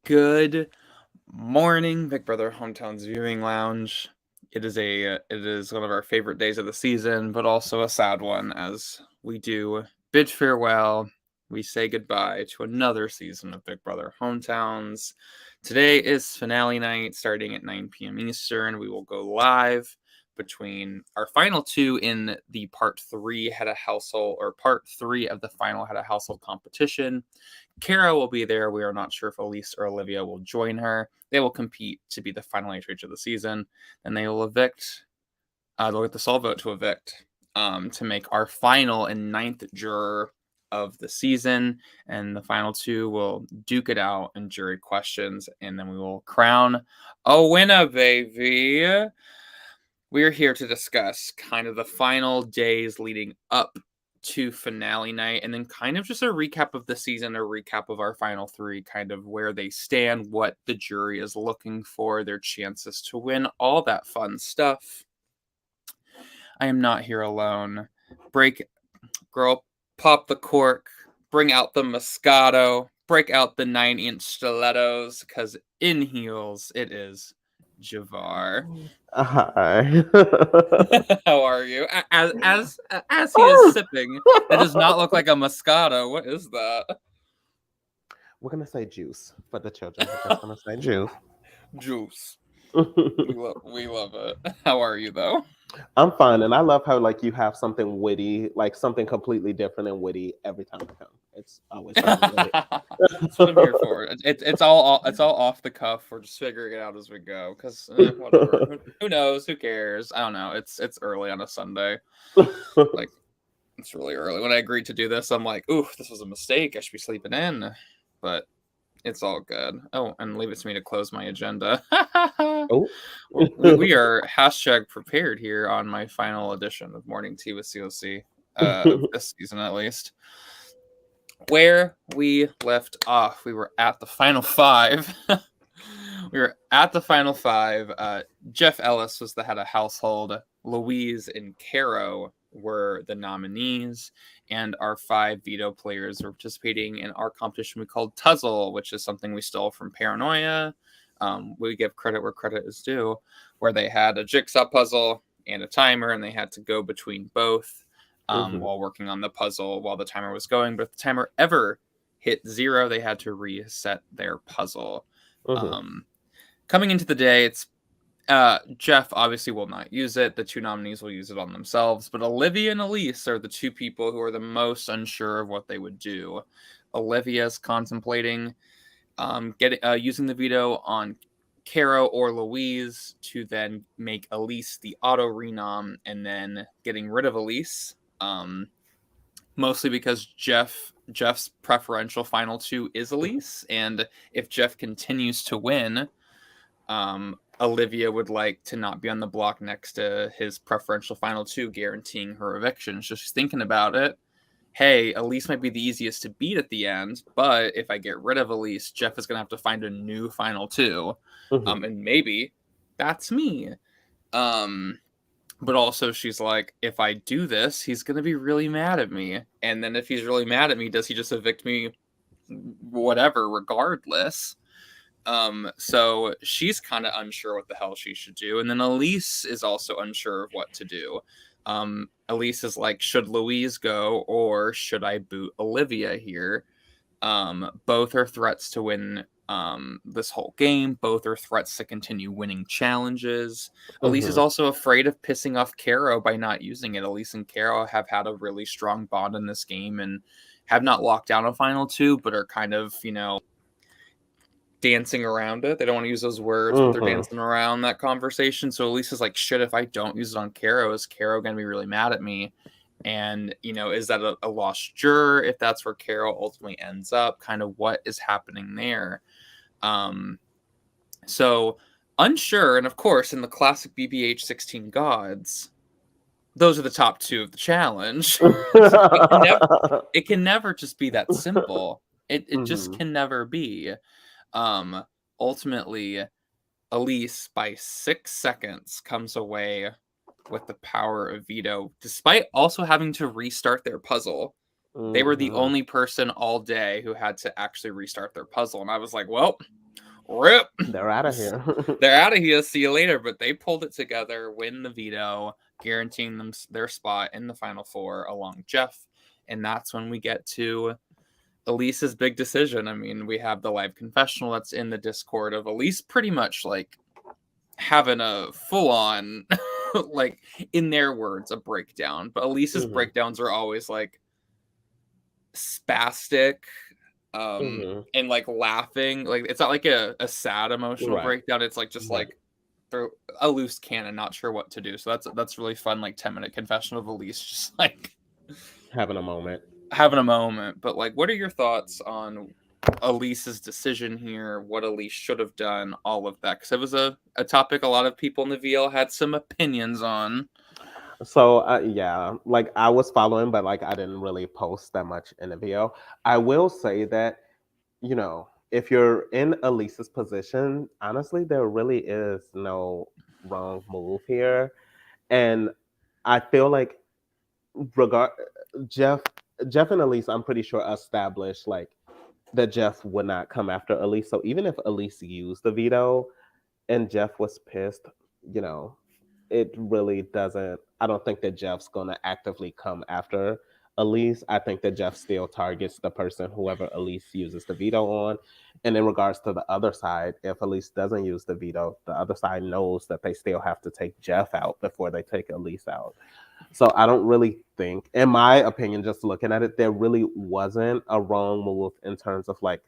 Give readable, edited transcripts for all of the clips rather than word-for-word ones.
Good morning, Big Brother Hometown's viewing lounge. It is one of our favorite days of the season, but also a sad one as we do bid farewell. We say goodbye to another season of Big Brother Hometowns. Today is finale night, starting at 9 p.m. Eastern. We will go live between our final two in the part three part three of the final head of household competition. Kara will be there. We are not sure if Elise or Olivia will join her. They will compete to be the final HH of the season, and they will evict. They'll get the Sol vote to evict to make our final and ninth juror of the season, and the final two will duke it out in jury questions, and then we will crown a winner, baby. We're here to discuss kind of the final days leading up to finale night, and then kind of just a recap of the season, a recap of our final three, kind of where they stand, what the jury is looking for, their chances to win, all that fun stuff. I am not here alone. Girl, pop the cork, bring out the Moscato, break out the 9-inch stilettos, because in heels it is Javar. Hi. How are you? As he is sipping, that does not look like a Moscato. What is that? We're gonna say juice for the children. We're just gonna say juice. Juice. We love it. How are you though? I'm fine, and I love how you have something witty, like something completely different and witty every time you come. It's always something witty. That's what I'm here for. It's all off the cuff. We're just figuring it out as we go. Cause whatever. Who knows? Who cares? I don't know. It's early on a Sunday. Like it's really early. When I agreed to do this, I'm like, ooh, this was a mistake. I should be sleeping in. But it's all good. Oh, and leave it to me to close my agenda. Oh. we are hashtag prepared here on my final edition of Morning Tea with CLC, this season at least. Where we left off, we were at the final five. Jeff Ellis was the head of household. Louise and Caro were the nominees, and our 5 veto players were participating in our competition we called Tuzzle, which is something we stole from Paranoia. We give credit where credit is due, where they had a jigsaw puzzle and a timer, and they had to go between both while working on the puzzle while the timer was going. But if the timer ever hit 0, they had to reset their puzzle. Coming into the day, it's Jeff obviously will not use it. The 2 nominees will use it on themselves. But Olivia and Elise are the 2 people who are the most unsure of what they would do. Olivia's contemplating using the veto on Caro or Louise to then make Elise the auto renom, and then getting rid of Elise. Mostly because Jeff's preferential final 2 is Elise, and if Jeff continues to win, Olivia would like to not be on the block next to his preferential final 2, guaranteeing her eviction. So she's thinking about it. Hey, Elise might be the easiest to beat at the end, but if I get rid of Elise, Jeff is going to have to find a new final 2. And maybe that's me. But also she's like, if I do this, he's going to be really mad at me. And then if he's really mad at me, does he just evict me whatever, regardless? So she's kind of unsure what the hell she should do. And then Elise is also unsure of what to do. Elise is like, should Louise go or should I boot Olivia here? Both are threats to win this whole game. Both are threats to continue winning challenges. Elise is also afraid of pissing off Caro by not using it. Elise and Caro have had a really strong bond in this game and have not locked down a final 2, but are kind of, dancing around it. They don't want to use those words, but they're dancing around that conversation. So Elise is like, shit, if I don't use it on Caro, is Caro going to be really mad at me? And, is that a lost juror if that's where Caro ultimately ends up? Kind of what is happening there? So unsure. And of course, in the classic BBH16 gods, those are the top 2 of the challenge. It can never just be that simple. It just can never be. Ultimately, Elise, by 6 seconds, comes away with the power of veto, despite also having to restart their puzzle. They were the only person all day who had to actually restart their puzzle. And I was like, well, rip. They're out of here. They're out of here. See you later. But they pulled it together, win the veto, guaranteeing them their spot in the final four along Jeff. And that's when we get to Elise's big decision. I mean, we have the live confessional that's in the Discord of Elise pretty much like having a full-on, like, in their words, a breakdown. But Elise's breakdowns are always like spastic, and like laughing. Like, it's not like a sad emotional breakdown. It's like just like through a loose cannon, not sure what to do. So that's really fun, like 10-minute confession of Elise just like having a moment. But like, what are your thoughts on Elise's decision here? What Elise should have done, all of that, because it was a topic a lot of people in the VL had some opinions on. So yeah, like I was following, but like I didn't really post that much in the VL. I will say that, you know, if you're in Elise's position, honestly, there really is no wrong move here. And I feel like Jeff and Elise, I'm pretty sure established like that Jeff would not come after Elise. So even if Elise used the veto and Jeff was pissed, you know, it really doesn't. I don't think that Jeff's gonna actively come after Elise. I think that Jeff still targets the person whoever Elise uses the veto on. And in regards to the other side, if Elise doesn't use the veto, the other side knows that they still have to take Jeff out before they take Elise out. So I don't really think, in my opinion, just looking at it, there really wasn't a wrong move in terms of like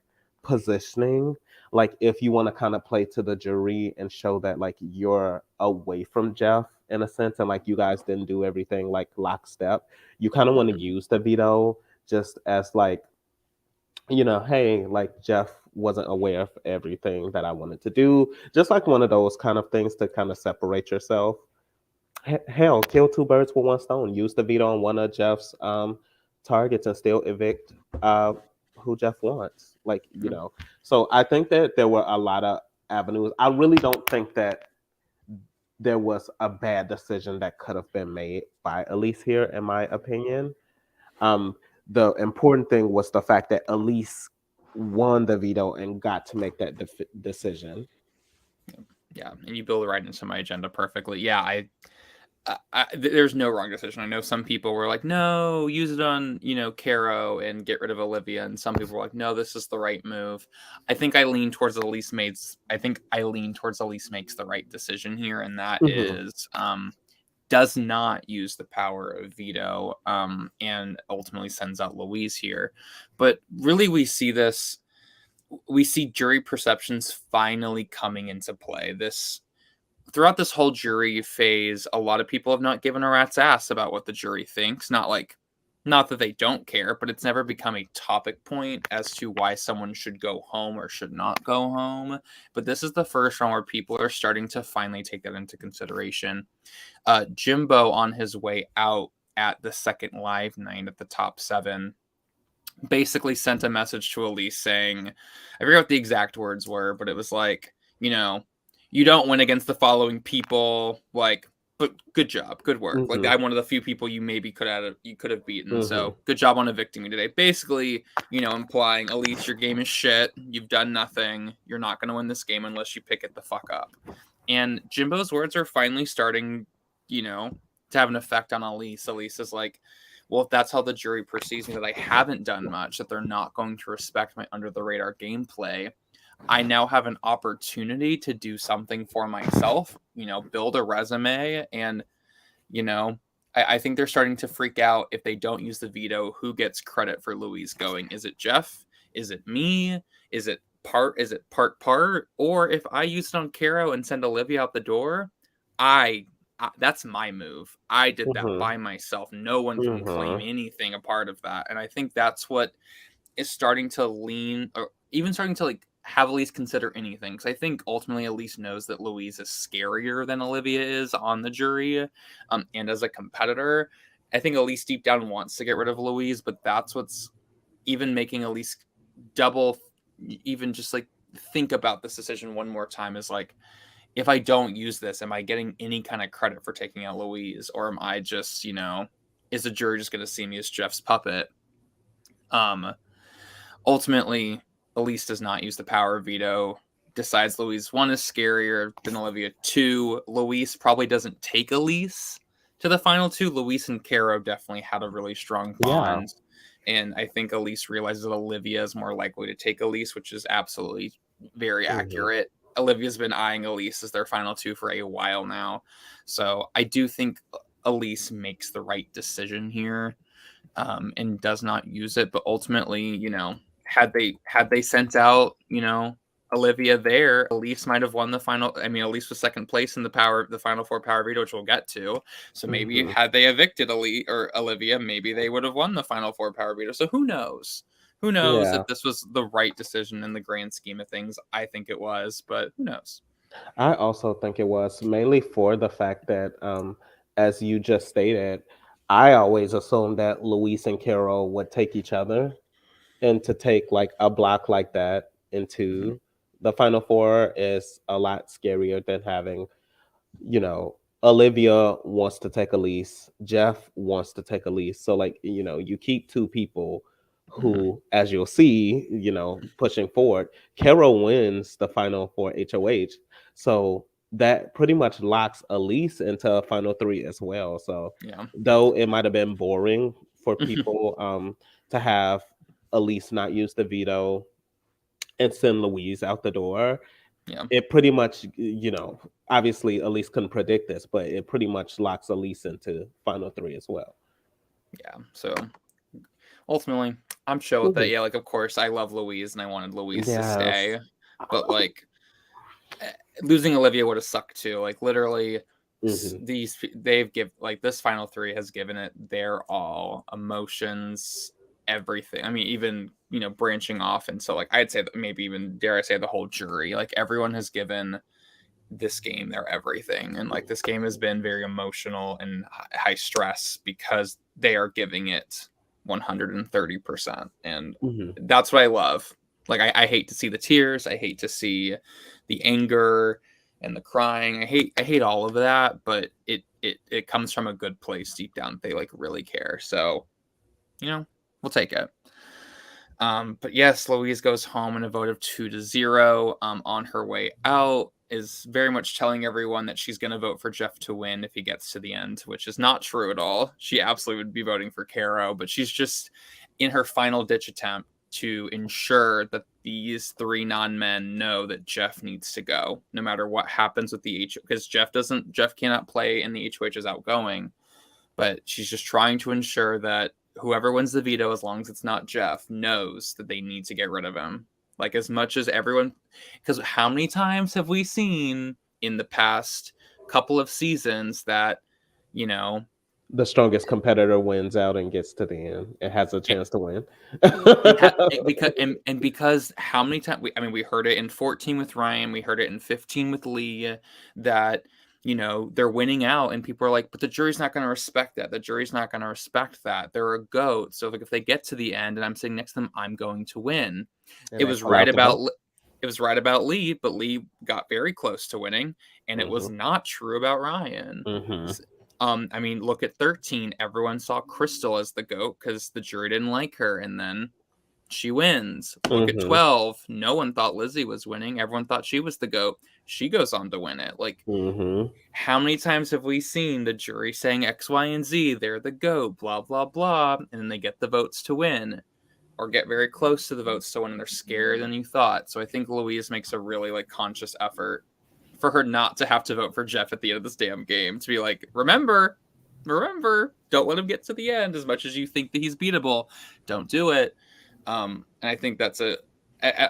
positioning. Like if you want to kind of play to the jury and show that like you're away from Jeff in a sense, and like you guys didn't do everything like lockstep, you kind of want to use the veto just as like, you know, hey, like Jeff wasn't aware of everything that I wanted to do. Just like one of those kind of things to kind of separate yourself. Hell, kill two birds with one stone. Use the veto on one of Jeff's targets and still evict who Jeff wants. Like, you know. So I think that there were a lot of avenues. I really don't think that there was a bad decision that could have been made by Elise here, in my opinion. The important thing was the fact that Elise won the veto and got to make that decision. Yeah, and you build right into my agenda perfectly. Yeah, there's no wrong decision. I know some people were like, no, use it on, you know, Caro and get rid of Olivia. And some people were like, no, this is the right move. I think I lean towards Elise makes the right decision here. And that is, does not use the power of veto, and ultimately sends out Louise here. But really we see jury perceptions finally coming into play. Throughout this whole jury phase, a lot of people have not given a rat's ass about what the jury thinks. Not that they don't care, but it's never become a topic point as to why someone should go home or should not go home. But this is the first round where people are starting to finally take that into consideration. Jimbo, on his way out at the second live night at the top 7, basically sent a message to Elise saying, I forget what the exact words were, but it was like, you know, you don't win against the following people, like, but good job, good work. Like, I'm one of the few people you maybe could have beaten. So good job on evicting me today. Basically, you know, implying, Elise, your game is shit. You've done nothing. You're not going to win this game unless you pick it the fuck up. And Jimbo's words are finally starting, you know, to have an effect on Elise. Elise is like, well, if that's how the jury perceives me, that I haven't done much, that they're not going to respect my under the radar gameplay, I now have an opportunity to do something for myself, you know, build a resume. And, you know, I think they're starting to freak out if they don't use the veto. Who gets credit for Louise going? Is it Jeff? Is it me? Is it part? Or if I use it on Caro and send Olivia out the door, that's my move. I did that by myself. No one can claim anything a part of that. And I think that's what is starting to lean, or even starting to like have Elise consider anything. Because I think ultimately Elise knows that Louise is scarier than Olivia is on the jury. And as a competitor, I think Elise deep down wants to get rid of Louise, but that's what's even making Elise even just like think about this decision one more time, is like, if I don't use this, am I getting any kind of credit for taking out Louise? Or am I just, you know, is the jury just going to see me as Jeff's puppet? Ultimately, Elise does not use the power of veto. decides Louise 1 is scarier than Olivia 2. Louise probably doesn't take Elise to the final 2. Louise and Caro definitely had a really strong bond. And I think Elise realizes that Olivia is more likely to take Elise, which is absolutely very accurate. Olivia's been eyeing Elise as their final 2 for a while now. So I do think Elise makes the right decision here, and does not use it. But ultimately, had they sent out, Olivia there, Elise might have won the final. I mean, Elise was second place in the final 4 power veto, which we'll get to. So maybe had they evicted Elise or Olivia, maybe they would have won the final 4 power veto. So who knows? Who knows if this was the right decision in the grand scheme of things? I think it was, but who knows? I also think it was mainly for the fact that, as you just stated, I always assumed that Luis and Carol would take each other, and to take like a block like that into the final 4 is a lot scarier than having, Olivia wants to take Elise, Jeff wants to take Elise. So like, you keep 2 people who, as you'll see, pushing forward. Carol wins the final 4 HOH. So that pretty much locks Elise into a final 3 as well. So though it might have been boring for people to have Elise not use the veto and send Louise out the door, it pretty much, obviously Elise couldn't predict this, but it pretty much locks Elise into final 3 as well. Yeah. So ultimately, I'm chill with that. Yeah, like of course I love Louise and I wanted Louise to stay, but like losing Olivia would have sucked too. Like literally, this final 3 has given it their all, emotions, everything. I mean, even branching off into like I'd say that maybe even dare I say the whole jury. Like everyone has given this game their everything, and like this game has been very emotional and high stress because they are giving it 130%, and that's what I love. Like I hate to see the tears, I hate to see the anger and the crying. I hate all of that, but it comes from a good place deep down. They like really care, so we'll take it. But yes, Louise goes home in a vote of 2-0. On her way out, is very much telling everyone that she's going to vote for Jeff to win if he gets to the end, which is not true at all. She absolutely would be voting for Caro, but she's just in her final ditch attempt to ensure that these 3 non-men know that Jeff needs to go, no matter what happens with the HOH, because Jeff cannot play in the HOH as outgoing, but she's just trying to ensure that whoever wins the veto, as long as it's not Jeff, knows that they need to get rid of him. Like as much as everyone, because how many times have we seen in the past couple of seasons that, the strongest competitor wins out and gets to the end. It has a chance to win. because how many times we heard it in 14 with Ryan, we heard it in 15 with Lee, that they're winning out and people are like, but the jury's not going to respect that. The jury's not going to respect that. They're a goat. So like if they get to the end and I'm sitting next to them, I'm going to win. And it was right about Lee, but Lee got very close to winning, and it was not true about Ryan. Look at 13. Everyone saw Crystal as the GOAT because the jury didn't like her, and then she wins. Look at 12. No one thought Lizzie was winning. Everyone thought she was the GOAT. She goes on to win it. Like, how many times have we seen the jury saying X, Y, and Z, they're the GOAT, blah, blah, blah, and then they get the votes to win, or get very close to the votes to win, and they're scarier than you thought. So I think Louise makes a really conscious effort for her not to have to vote for Jeff at the end of this damn game, to be like, remember, don't let him get to the end. As much as you think that he's beatable, don't do it. And I think that's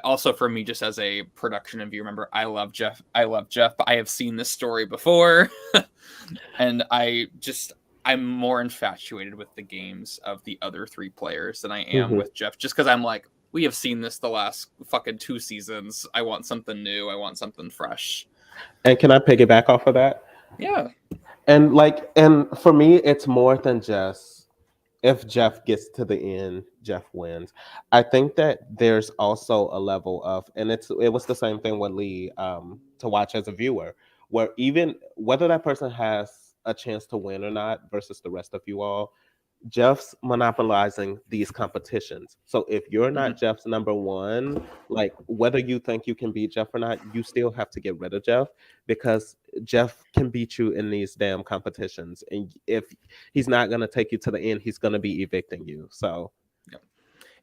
also for me, just as a production and view. Remember, I love Jeff, but I have seen this story before, and I'm more infatuated with the games of the other 3 players than I am with Jeff, just because I'm like, we have seen this the last fucking 2 seasons. I want something new. I want something fresh. And can I piggyback off of that? Yeah. And for me, it's more than just if Jeff gets to the end, Jeff wins. I think that there's also a level of, and it was the same thing with Lee, to watch as a viewer, where even whether that person has a chance to win or not versus the rest of you all, Jeff's monopolizing these competitions. So if you're Mhm. not Jeff's number one, like whether you think you can beat Jeff or not, you still have to get rid of Jeff because Jeff can beat you in these damn competitions. And if he's not going to take you to the end, he's going to be evicting you. So,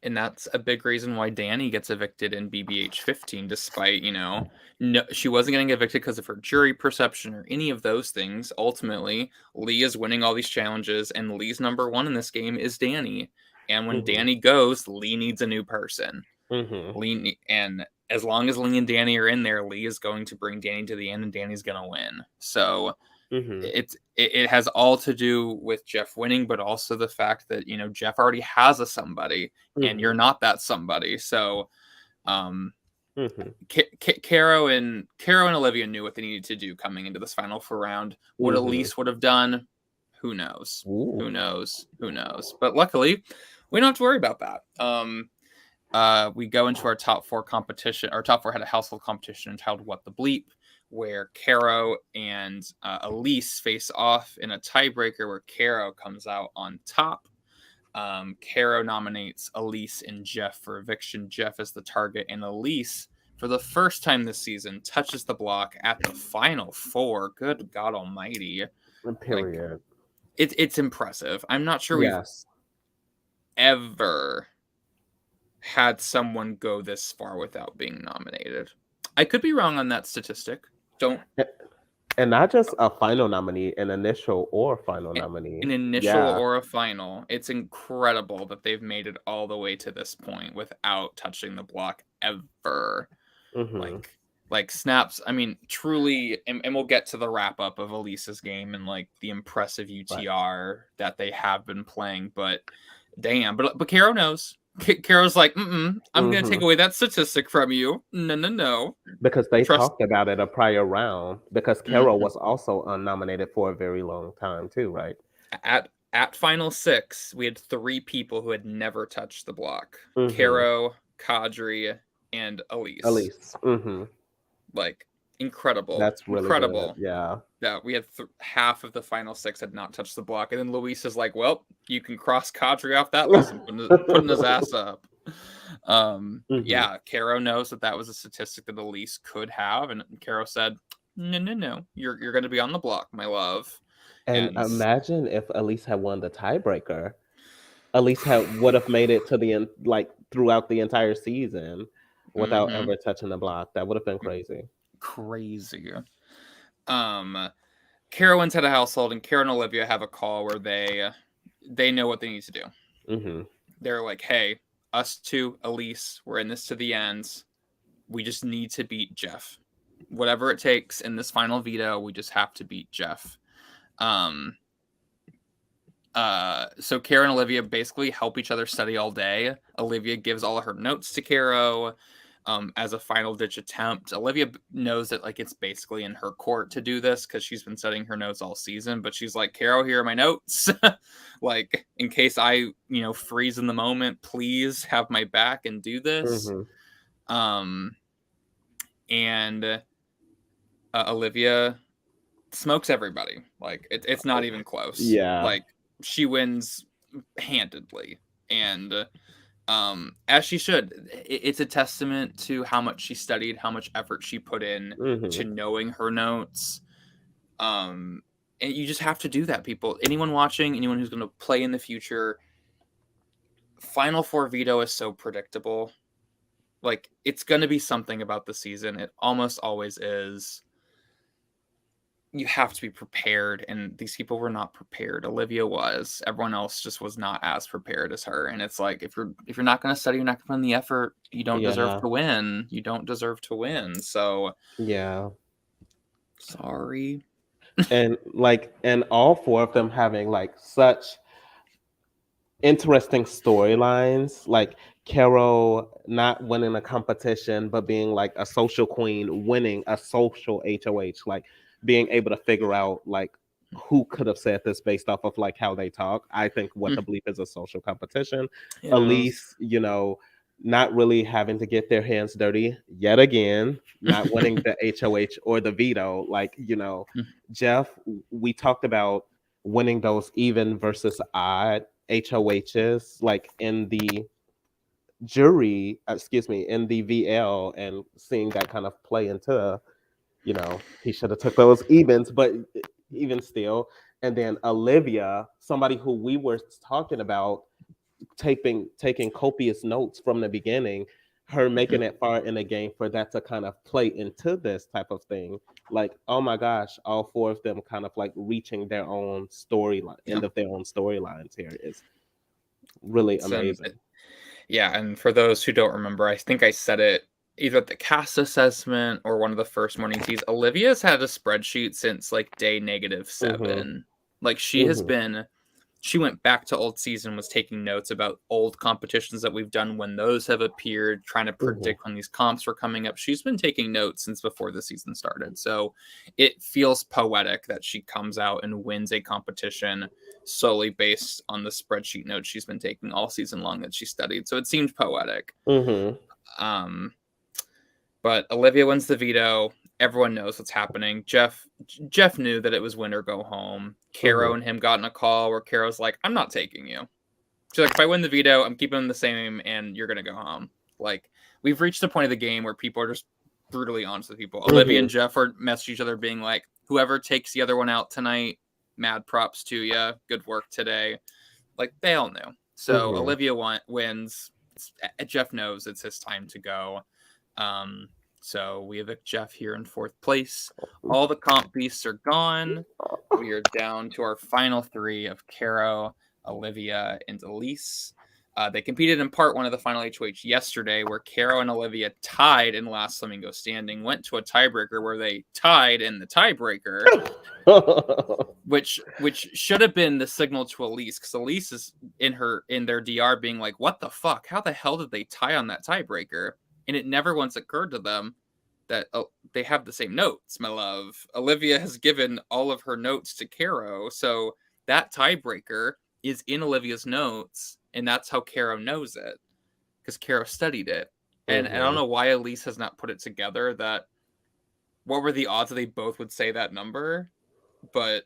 And that's a big reason why Danny gets evicted in BBH15, despite, no, she wasn't getting evicted because of her jury perception or any of those things. Ultimately, Lee is winning all these challenges, and Lee's number one in this game is Danny. And when mhm, Danny goes, Lee needs a new person. mhm, And as long as Lee and Danny are in there, Lee is going to bring Danny to the end, and Danny's going to win. So mhm, it has all to do with Jeff winning, but also the fact that Jeff already has a somebody, and you're mhm, not that somebody. So, um, mhm, Caro and Olivia knew what they needed to do coming into this final four round. What mhm. Elise would have done, who knows? Ooh. Who knows? Who knows? But luckily, we don't have to worry about that. We go into our top four competition. Our top four had a household competition entitled "What the Bleep," where Caro and Elise face off in a tiebreaker where Caro comes out on top. Caro nominates Elise and Jeff for eviction. Jeff is the target, and Elise, for the first time this season, touches the block at the final four. Good God Almighty! Like Period. it's impressive. I'm not sure we've Yes. ever had someone go this far without being nominated. I could be wrong on that statistic. Don't And not just a final nominee, an initial or final nominee. an initial Yeah. or a final. It's incredible that they've made it all the way to this point without touching the block ever. Mhm. Like snaps. I mean, truly, and we'll get to the wrap up of Elisa's game and like the impressive Right. UTR that they have been playing. But damn, but Caro knows. Caro's like, I'm gonna take Mhm. away that statistic from you. No, no, no. Because they Trust. talked about it a prior round because Carol Mhm. was also unnominated for a very long time too, right? At final six, we had three people who had never touched the block: Mhm. Caro, Kadri, and Elise. Elise. Mhm. Like incredible, That's really good. incredible. Yeah. Yeah, we had half of the final six had not touched the block, and then Luis is like, "Well, you can cross Kadri off that list," and putting his ass up. Mhm. Yeah, Caro knows that was a statistic that Elise could have, and Caro said, "No, no, no, you're going to be on the block, my love." And And imagine if Elise had won the tiebreaker. Elise would have made it to the end, like throughout the entire season, without mm-hmm, ever touching the block. That would have been crazy. crazy. Caro wins head of household, and Caro and Olivia have a call where they know what they need to do. Mhm. They're like, "Hey, us two, Elise, we're in this to the ends. We just need to beat Jeff. Whatever it takes in this final veto, we just have to beat Jeff." Um, so Caro and Olivia basically help each other study all day. Olivia gives all of her notes to Caro. As a final ditch attempt, Olivia knows that like it's basically in her court to do this because she's been studying her notes all season. But she's like, "Caro, here are my notes. Like in case I freeze in the moment, please have my back and do this." Mhm. Um, and Olivia smokes everybody. Like it's not even close. Yeah. Like she wins handedly, and as she should. It's a testament to how much she studied, how much effort she put in to Mhm. knowing her notes. Um, and you just have to do that, people. Anyone watching, anyone who's going to play in the future, Final Four veto is so predictable. Like it's going to be something about the season. It almost always is. You have to be prepared, and these people were not prepared. Olivia was. Everyone else just was not as prepared as her. And it's like if you're not going to study, you're not going to put in the effort. You don't deserve Yeah. to win. You don't deserve to win. So Yeah. sorry. And all four of them having like such interesting storylines, like Carol not winning a competition but being like a social queen, winning a social HOH, like being able to figure out like who could have said this based off of like how they talk. I think What the Bleep is a social competition. Yes. Elise, not really having to get their hands dirty yet again, not winning the HOH or the veto. Like, Jeff, we talked about winning those even versus odd, HOHs, like in the jury, excuse me, in the VL, and seeing that kind of play into, he should have took those evens, but even still. And then Olivia, somebody who we were talking about taking copious notes from the beginning, her making it far in the game for that to kind of play into this type of thing. Like, oh my gosh, all four of them kind of like reaching their own storyline, end of their own storylines here is really amazing. Yeah, and for those who don't remember, I think I said it either at the cast assessment or one of the first morning teas. Olivia's had a spreadsheet since like day -7. Like she went back to old season, was taking notes about old competitions that we've done when those have appeared, trying to predict when these comps were coming up. She's been taking notes since before the season started. So it feels poetic that she comes out and wins a competition solely based on the spreadsheet notes she's been taking all season long that she studied. So it seemed poetic. But Olivia wins the veto. Everyone knows what's happening. Jeff knew that it was win or go home. Caro and him got in a call where Caro's like, I'm not taking you. She's like, if I win the veto, I'm keeping them the same and you're going to go home. Like, we've reached a point of the game where people are just brutally honest with people. Olivia and Jeff are messaging each other being like, whoever takes the other one out tonight, mad props to you. Good work today. Like, they all knew. So Olivia wins. Jeff knows it's his time to go. So we evict Jeff here in 4th place. All the comp beasts are gone. We are down to our final 3 of Caro, Olivia, and Elise. They competed in part 1 of the final HOH yesterday, where Caro and Olivia tied in last Flamingo standing, went to a tiebreaker where they tied in the tiebreaker, which should have been the signal to Elise, because Elise is in their DR being like, what the fuck? How the hell did they tie on that tiebreaker? And it never once occurred to them that they have the same notes, my love. Olivia has given all of her notes to Caro, so that tiebreaker is in Olivia's notes, and that's how Caro knows it, because Caro studied it. And I don't know why Elise has not put it together that what were the odds that they both would say that number, but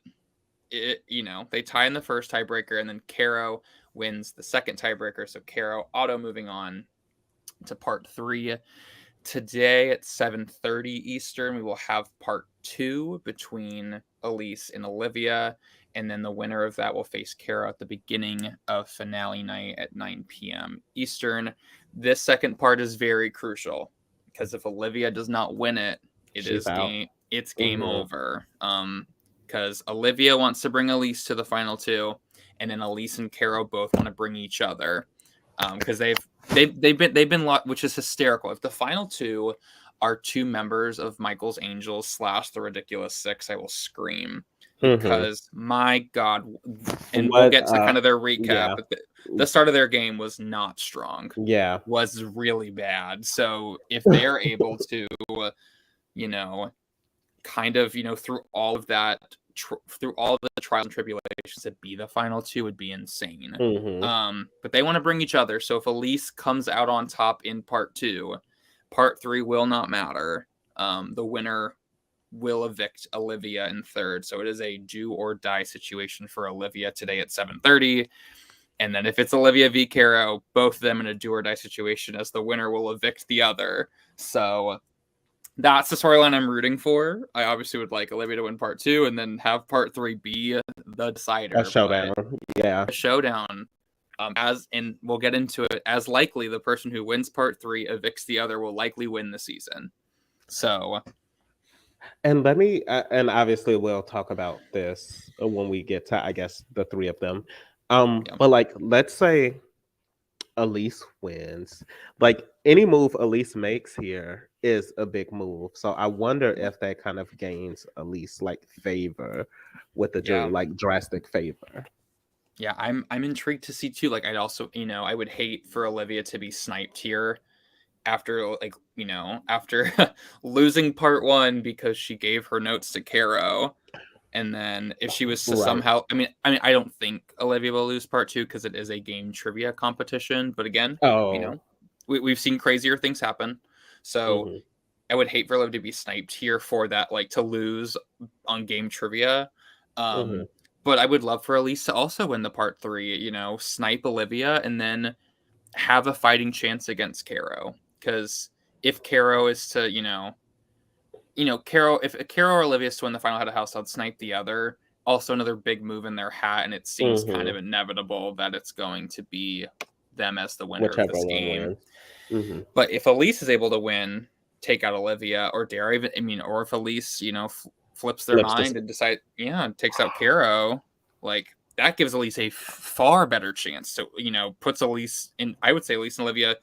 they tie in the first tiebreaker, and then Caro wins the second tiebreaker, so Caro auto moving on to part 3. Today at 7:30 Eastern, we will have part 2 between Elise and Olivia, and then the winner of that will face Caro at the beginning of finale night at 9 p.m. Eastern. This second part is very crucial, because if Olivia does not win it, it's game over. Because Olivia wants to bring Elise to the final 2, and then Elise and Caro both want to bring each other. Because they've been which is hysterical. If the final 2 are 2 members of Michael's Angels / the Ridiculous 6, I will scream, because my God, and we'll get to kind of their recap. But the start of their game was not strong. Yeah, was really bad. So if they're able to, kind of, through all of that. Through all the trials and tribulations, to be the final 2 would be insane. But they want to bring each other. So if Elise comes out on top in part 2, part 3 will not matter. The winner will evict Olivia in 3rd. So it is a do or die situation for Olivia today at 7:30. And then if it's Olivia v. Caro, both of them in a do or die situation, as the winner will evict the other. So that's the storyline I'm rooting for. I obviously would like Olivia to win part 2 and then have part 3 be the decider. A showdown. Yeah. A showdown. And we'll get into it. As likely, the person who wins part 3 evicts the other will likely win the season. So. And and obviously we'll talk about this when we get to, I guess, the 3 of them. But like, let's say Elise wins. Like, any move Elise makes here is a big move. So I wonder if that kind of gains Elise like favor with the jury, like drastic favor. Yeah, I'm intrigued to see too. Like, I'd also, I would hate for Olivia to be sniped here after after losing part 1 because she gave her notes to Caro. And then if she was to somehow, I don't think Olivia will lose part 2 because it is a game trivia competition. But again, we've seen crazier things happen. So I would hate for Olivia to be sniped here for that, like to lose on game trivia. But But I would love for Elise to also win the part 3, you know, snipe Olivia and then have a fighting chance against Caro. Because if Caro is to, Caro, if Caro or Olivia is to win the final head of house, I'd snipe the other. Also another big move in their hat, and it seems kind of inevitable that it's going to be them as the winner of this game. But if Elise is able to win, take out Olivia, or dare even, or if Elise, flips their mind and takes out Caro, like that gives Elise a far better chance to, puts Elise in, I would say Elise and Olivia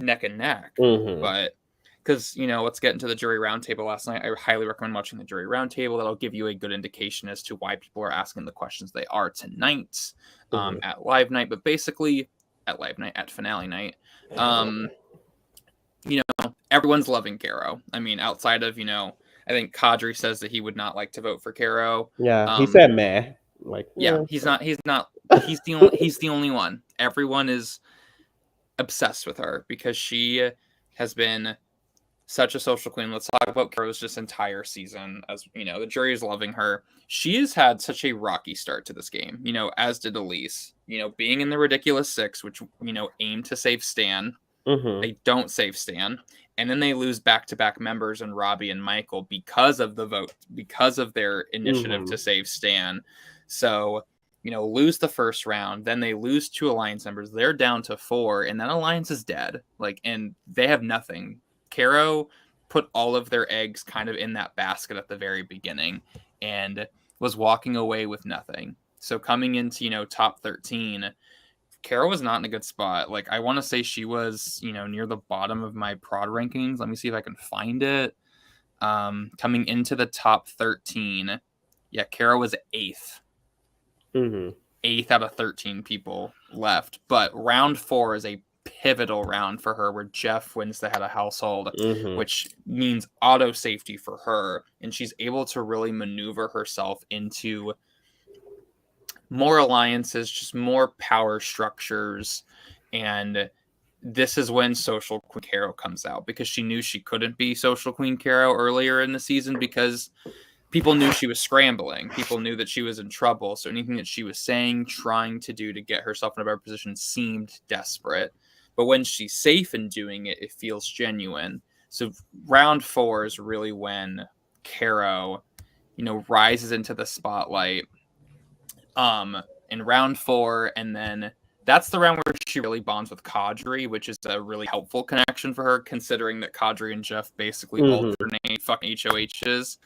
neck and neck. But because, let's get into the jury roundtable last night. I highly recommend watching the jury roundtable. That'll give you a good indication as to why people are asking the questions they are tonight at live night. But basically, at finale night, everyone's loving Caro. I mean, outside of, I think Kadri says that he would not like to vote for Caro. Yeah, he said meh. Like, he's the only one. Everyone is obsessed with her because she has been such a social queen. Let's talk about Caro's just entire season. As the jury is loving her. She has had such a rocky start to this game, as did Elise. Being in the ridiculous 6, which aim to save Stan. They don't save Stan, and then they lose back-to-back members in Robbie and Michael because of the vote, because of their initiative to save Stan. So, lose the first round, then they lose 2 alliance members. They're down to 4, and that alliance is dead. And they have nothing. Caro put all of their eggs kind of in that basket at the very beginning and was walking away with nothing. So coming into, top 13, Caro was not in a good spot. I want to say she was, near the bottom of my prod rankings. Let me see if I can find it. Coming into the top 13, Caro was 8th. 8th out of 13 people left. But round 4 is a pivotal round for her where Jeff wins the head of household, which means auto safety for her. And she's able to really maneuver herself into more alliances, just more power structures. And this is when Social Queen Caro comes out, because she knew she couldn't be Social Queen Caro earlier in the season because people knew she was scrambling. People knew that she was in trouble. So anything that she was saying, trying to do to get herself in a better position seemed desperate. But when she's safe in doing it, it feels genuine. So round 4 is really when Caro, rises into the spotlight. In round 4, and then that's the round where she really bonds with Kadri, which is a really helpful connection for her, considering that Kadri and Jeff basically alternate fucking HOHs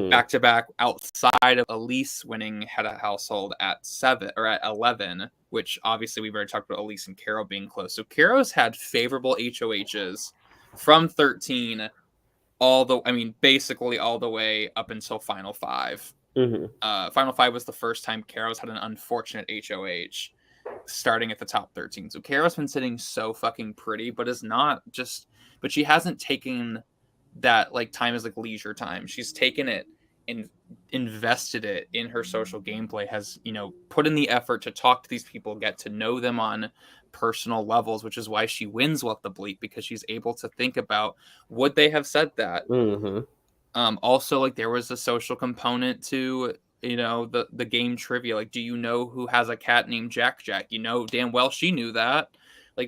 back to back, outside of Elise winning head of household at 7 or at 11, which obviously we've already talked about Elise and Caro being close. So Caro's had favorable HOHs from 13 basically all the way up until Final 5. Final 5 was the first time Caro's had an unfortunate HOH starting at the top 13. So Caro's been sitting so fucking pretty, but she hasn't taken that time as leisure time. She's taken it and invested it in her social gameplay, has, put in the effort to talk to these people, get to know them on personal levels, which is why she wins What the Bleep, because she's able to think about, would they have said that? Also, there was a social component to, the game trivia. Do you know who has a cat named Jack Jack? Damn well she knew that.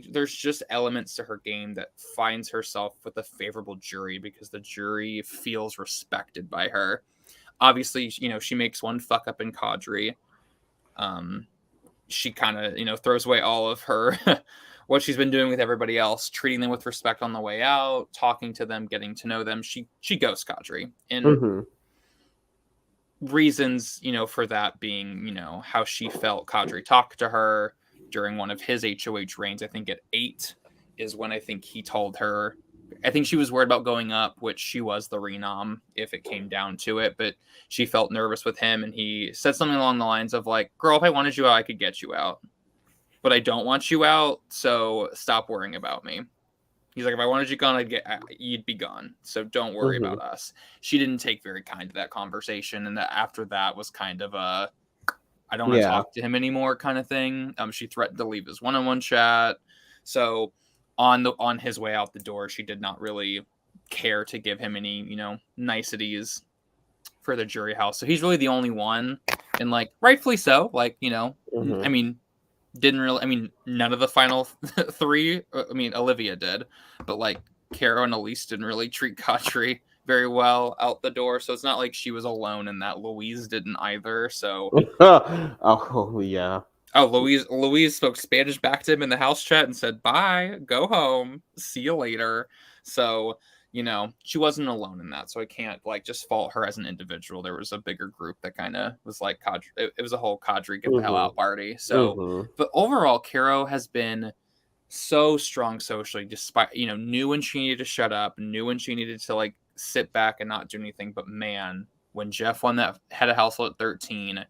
There's just elements to her game that finds herself with a favorable jury because the jury feels respected by her. Obviously, she makes one fuck up in Kadri. She kind of, throws away all of her what she's been doing with everybody else, treating them with respect on the way out, talking to them, getting to know them. She ghosts Kadri. And reasons, for that being, how she felt Kadri talked to her during one of his HOH reigns. I think at 8 is when I think he told her, I think she was worried about going up, which she was the renom if it came down to it, but she felt nervous with him. And he said something along the lines of girl, if I wanted you out, I could get you out, but I don't want you out. So stop worrying about me. He's like, if I wanted you gone, you'd be gone. So don't worry about us. She didn't take very kind to that conversation. And after that was kind of a, I don't want to talk to him anymore kind of thing. She threatened to leave his one-on-one chat. So on his way out the door, she did not really care to give him any, niceties for the jury house. So he's really the only one and like rightfully so. Like, you know, I Mhm. mean, didn't really. I mean, none of the final three. I mean, Olivia did, but like Caro and Elise didn't really treat Kadri very well out the door. So it's not like she was alone in that. Louise didn't either. So Oh yeah. oh, Louise spoke Spanish back to him in the house chat and said, "Bye, go home, see you later." So, you know, she wasn't alone in that. So I can't like just fault her as an individual. There was a bigger group that kind of was like Kadri. It was a whole Kadri get the hell Mhm. out party. So, Mhm. but overall, Caro has been so strong socially, despite, you know, knew when she needed to shut up, knew when she needed to like sit back and not do anything. But man, when Jeff won that head of household at 13,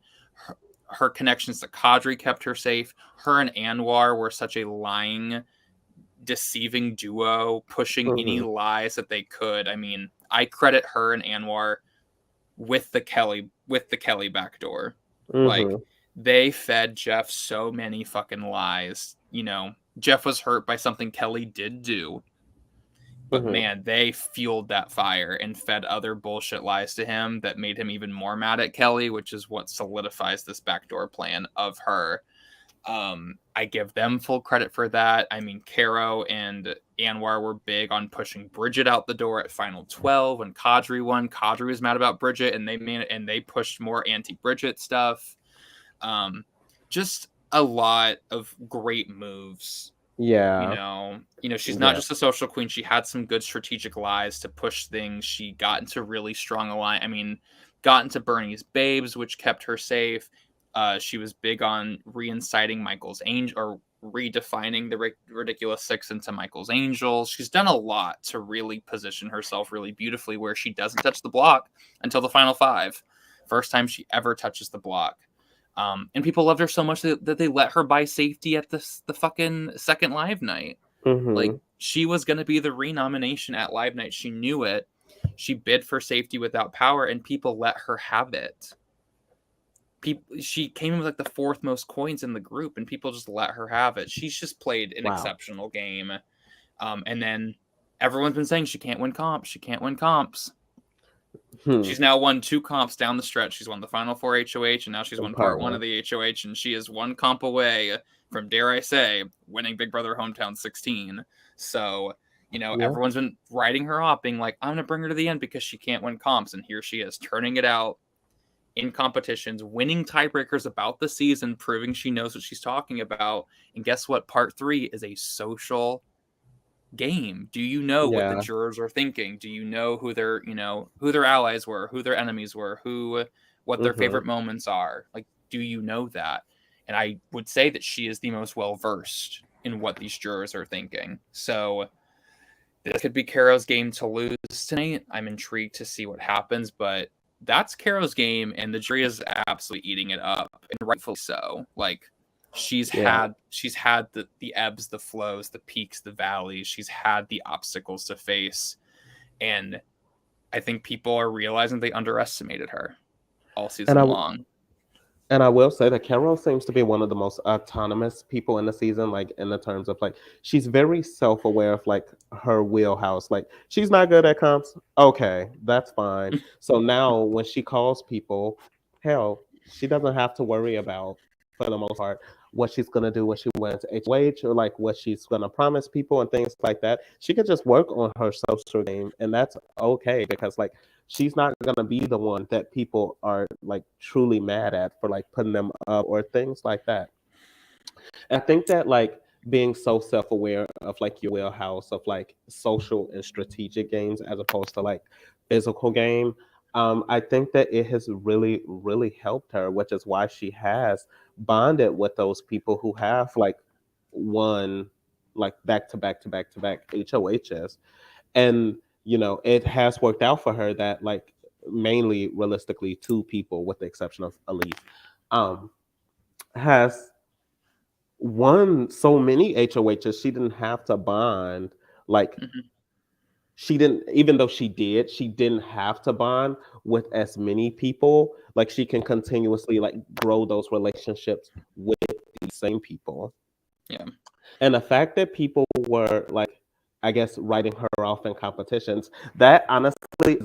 her connections to Kadri kept her safe. Her and Anwar were such a lying, deceiving duo, pushing any Mhm. lies that they could. I mean, I credit her and Anwar with the Kelly backdoor. Like, Mhm. they fed Jeff so many fucking lies. You know, Jeff was hurt by something Kelly did do, but Mhm. man, they fueled that fire and fed other bullshit lies to him that made him even more mad at Kelly, which is what solidifies this backdoor plan of her. I give them full credit for that. I mean, Caro and Anwar were big on pushing Bridget out the door at Final 12 when Kadri won. Kadri was mad about Bridget, and they pushed more anti-Bridget stuff. Um, just a lot of great moves. Yeah. She's not Yeah. just a social queen. She had some good strategic lies to push things. She got into really strong alliance. I mean, got into Bernie's babes, which kept her safe. She was big on reinciting Michael's angel or redefining the ridiculous six into Michael's angels. She's done a lot to really position herself really beautifully, where she doesn't touch the block until the final five. First time she ever touches the block. And people loved her so much that they let her buy safety at the fucking second live night. Like, Mhm. she was going to be the renomination at live night. She knew it. She bid for safety without power, and people let her have it. She came in with like the fourth most coins in the group, and people just let her have it. She's just played an Wow. exceptional game. And then everyone's been saying she can't win comps. She can't win comps. Hmm. She's now won 2 comps down the stretch. She's won the final 4 HOH, and now she's In won part part 1 one. of the HOH, and she is 1 comp away from, dare I say, winning Big Brother Hometown 16. So, Yeah. everyone's been writing her off, being like, I'm going to bring her to the end because she can't win comps. And here she is, turning it out in competitions, winning tiebreakers about the season, proving she knows what she's talking about. And guess what? Part 3 is a social game. Do you know what the Yeah. jurors are thinking? Do you know who their allies were, who their enemies were, what their Mhm. favorite moments are? Like, do you know that? And I would say that she is the most well versed in what these jurors are thinking. So this could be Caro's game to lose tonight. I'm intrigued to see what happens, but that's Caro's game, and the jury is absolutely eating it up, and rightfully so. Like, Yeah. she's had the ebbs, the flows, the peaks, the valleys. She's had the obstacles to face, and I think people are realizing they underestimated her all And season I long. And I will say that Carol seems to be one of the most autonomous people in the season, like in the terms of like she's very self-aware of like her wheelhouse. Like she's not good at comps. Okay, that's fine. So now when she calls people, hell, she doesn't have to worry about, for the most part, what she's gonna do when she wins HOH or like what she's gonna promise people and things like that. She could just work on her social game, and that's okay because like she's not gonna be the one that people are like truly mad at for like putting them up or things like that. And I think that like being so self-aware of like your wheelhouse of like social and strategic games as opposed to like physical game, I think that it has really, really helped her, which is why she has bonded with those people who have like won like back to back to back to back HOHs. And it has worked out for her that like mainly realistically two people with the exception of Elise um has won so many HOHs. She didn't have to bond like Mhm. she didn't, even though she didn't have to bond with as many people. Like she can continuously like grow those relationships with these same people. Yeah. And the fact that people were like, I guess, writing her off in competitions, that honestly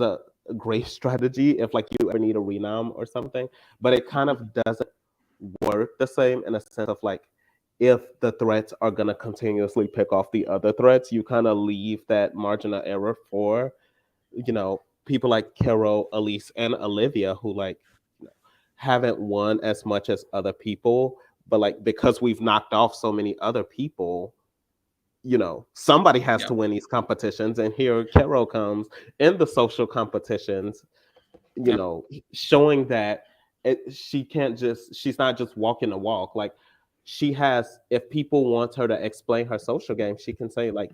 great strategy if like you ever need a renom or something, but it kind of doesn't work the same in a sense of like if the threats are going to continuously pick off the other threats, you kind of leave that margin of error for, people like Carol, Elise, and Olivia who like haven't won as much as other people, but like because we've knocked off so many other people, somebody has Yeah. to win these competitions, and here Carol comes in the social competitions, Yeah. showing that she's not just walking the walk. Like she has, if people want her to explain her social game, she can say like,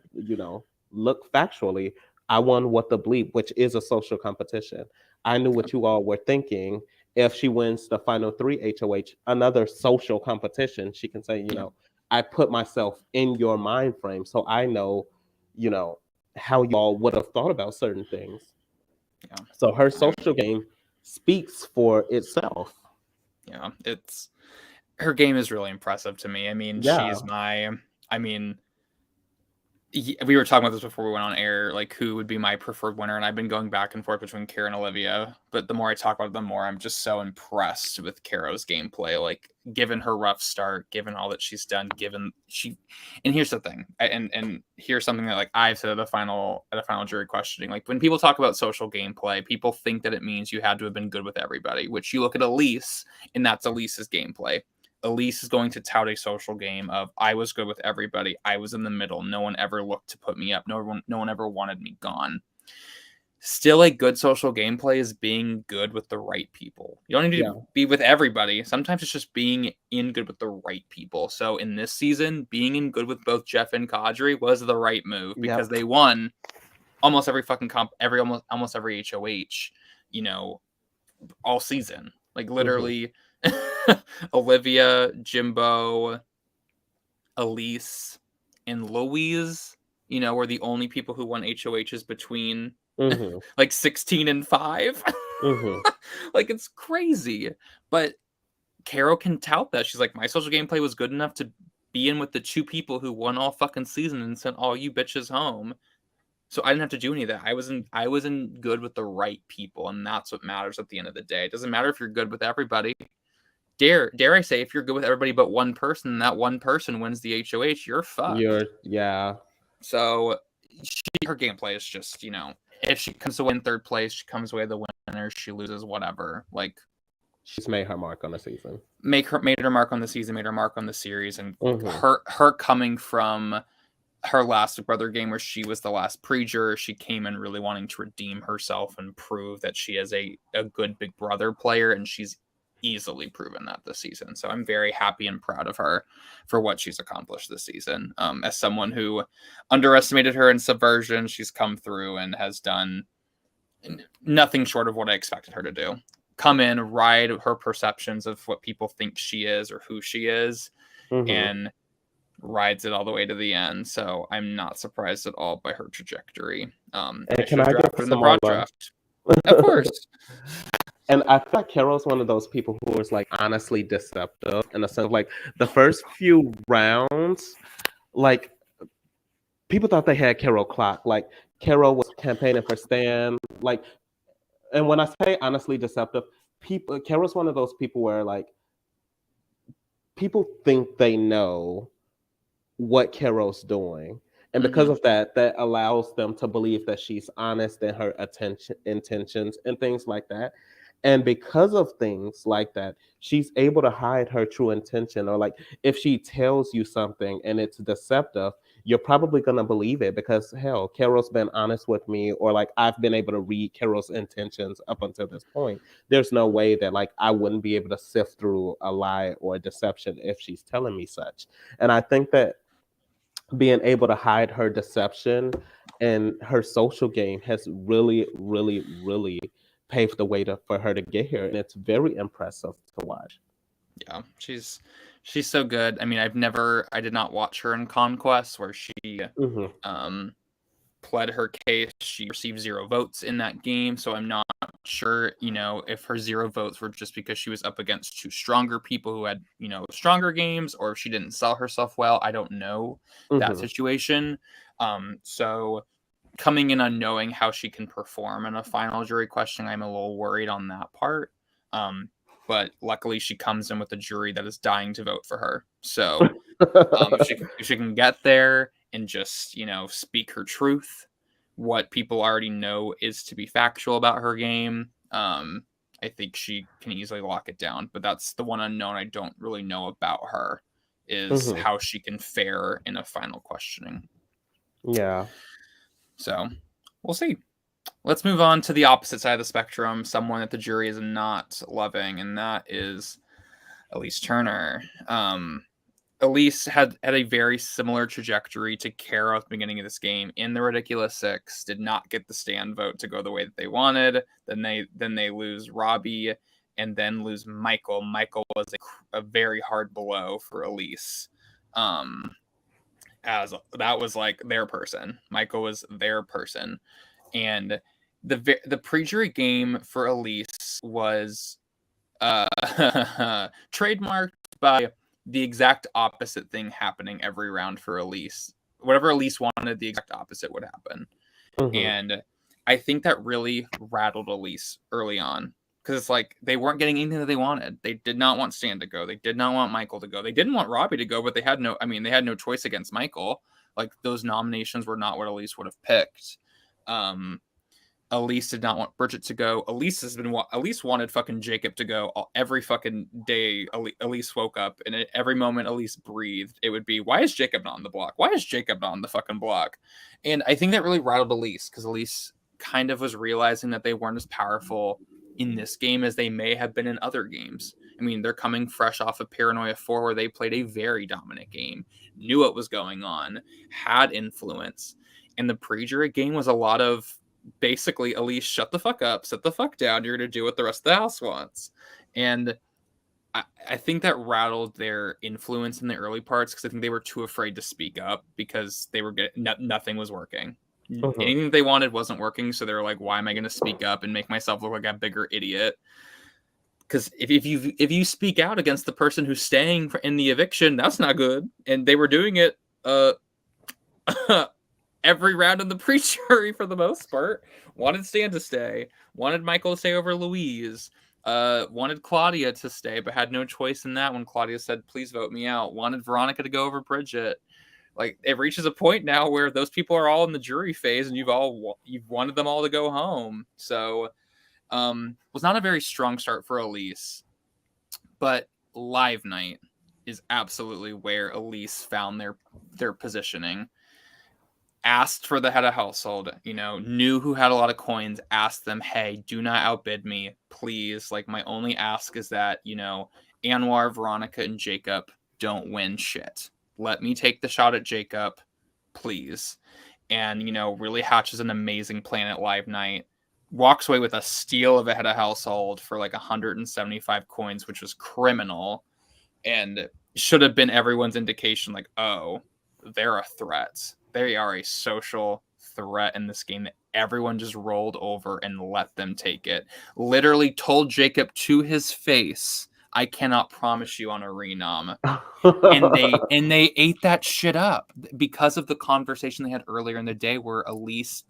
look factually, I won What the Bleep, which is a social competition. I knew what you all were thinking. If she wins the final 3 HOH, another social competition, she can say, Yeah. I put myself in your mind frame, so I know, you know, how you all would have thought about certain things. Yeah. So her social game speaks for itself. Yeah. It's her game is really impressive to me. I mean, Yeah. I mean, we were talking about this before we went on air, like who would be my preferred winner, and I've been going back and forth between Kara and Olivia. But the more I talk about it, the more I'm just so impressed with Kara's gameplay. Like, given her rough start, given all that she's done, and here's the thing, and here's something that like I've said at a final jury questioning. Like when people talk about social gameplay, people think that it means you had to have been good with everybody. Which you look at Elise, and that's Elise's gameplay. Elise is going to tout a social game of I was good with everybody. I was in the middle. No one ever looked to put me up. No one ever wanted me gone. Still, a good social gameplay is being good with the right people. You don't need to be with everybody. Sometimes it's just being in good with the right people. So in this season, being in good with both Jeff and Kadri was the right move because they won almost every fucking almost every HOH, all season. Like literally Olivia, Jimbo, Elise, and Louise, were the only people who won HOHs between like 16 and 5. Like it's crazy. But Carol can tout that. She's like, my social gameplay was good enough to be in with the 2 people who won all fucking season and sent all you bitches home. So I didn't have to do any of that. I was in good with the right people, and that's what matters at the end of the day. It doesn't matter if you're good with everybody. Dare I say, if you're good with everybody but one person, and that one person wins the HOH, you're fucked. So her gameplay is just, if she comes away in third place, she comes away the winner. She loses, whatever. Like she's made her mark on the season. Made her mark on the season, made her mark on the series, and her coming from her last brother game where she was the last pre-juror, she came in really wanting to redeem herself and prove that she is a good Big Brother player, and she's easily proven that this season. So I'm very happy and proud of her for what she's accomplished this season. As someone who underestimated her in Subversion, she's come through and has done nothing short of what I expected her to do. Come in, ride her perceptions of what people think she is or who she is, and rides it all the way to the end. So I'm not surprised at all by her trajectory. And can I get in the broad draft? Of course. And I feel like Carol's one of those people who is like honestly deceptive in a sense of like the first few rounds, like people thought they had Carol clock. Like Carol was campaigning for Stan. Like, and when I say honestly deceptive, Carol's one of those people where like people think they know what Carol's doing. And because of that, that allows them to believe that she's honest in her intentions and things like that. And because of things like that, she's able to hide her true intention. Or like if she tells you something and it's deceptive, you're probably going to believe it because hell, Carol's been honest with me, or like I've been able to read Carol's intentions up until this point. There's no way that like I wouldn't be able to sift through a lie or a deception if she's telling me such. And I think that being able to hide her deception and her social game has really, really, really paved the way for her to get here, and it's very impressive to watch. Yeah, she's so good. I mean, I did not watch her in Conquest where she pled her case. She received 0 votes in that game, so I'm not sure, if her 0 votes were just because she was up against 2 stronger people who had, stronger games, or if she didn't sell herself well. I don't know that situation. So coming in unknowing how she can perform in a final jury questioning. I'm a little worried on that part. But luckily she comes in with a jury that is dying to vote for her. So if she can get there and just, speak her truth, what people already know is to be factual about her game, I think she can easily lock it down. But that's the one unknown I don't really know about her, is how she can fare in a final questioning. Yeah. So we'll see. Let's move on to the opposite side of the spectrum, someone that the jury is not loving, and that is Elise Turner. Elise had a very similar trajectory to Kara at the beginning of this game. In the Ridiculous Six, did not get the stand vote to go the way that they wanted. Then they lose Robbie, and then lose Michael. Michael was a very hard blow for Elise. As that was like their person. Michael was their person. And the pre-jury game for Elise was trademarked by the exact opposite thing happening every round for Elise. Whatever Elise wanted, the exact opposite would happen. And I think that really rattled Elise early on, because it's like they weren't getting anything that they wanted. They did not want Stan to go. They did not want Michael to go. They didn't want Robbie to go, but they had no choice against Michael. Like, those nominations were not what Elise would have picked. Elise did not want Bridget to go. Elise wanted fucking Jacob to go every fucking day. Elise woke up, and at every moment Elise breathed, it would be, why is Jacob not on the block? Why is Jacob not on the fucking block? And I think that really rattled Elise, because Elise kind of was realizing that they weren't as powerful in this game as they may have been in other games. I mean, they're coming fresh off of Paranoia 4, where they played a very dominant game, knew what was going on, had influence. And the pre-jury game was a lot of, basically, Elise, shut the fuck up, sit the fuck down, you're going to do what the rest of the house wants. And I think that rattled their influence in the early parts, because I think they were too afraid to speak up, because they were nothing was working. Anything they wanted wasn't working, so they were like, why am I going to speak up and make myself look like a bigger idiot? Because if you speak out against the person who's staying in the eviction, that's not good. And they were doing it every round in the pre-jury for the most part. Wanted Stan to stay, wanted Michael to stay over Louise, wanted Claudia to stay, but had no choice in that when Claudia said, please vote me out. Wanted Veronica to go over Bridget. Like, it reaches a point now where those people are all in the jury phase, and you've wanted them all to go home. So was not a very strong start for Elise. But Live Night is absolutely where Elise found their positioning. Asked for the head of household, knew who had a lot of coins, asked them, hey, do not outbid me, please. Like, my only ask is that, Anwar, Veronica, and Jacob don't win shit. Let me take the shot at Jacob, please. And, really hatches an amazing plan at Live Night. Walks away with a steal of a head of household for like 175 coins, which was criminal. And should have been everyone's indication, like, oh, they're a threat. They are a social threat in this game that everyone just rolled over and let them take it. Literally told Jacob to his face, I cannot promise you on a renom. and they ate that shit up because of the conversation they had earlier in the day, where Elise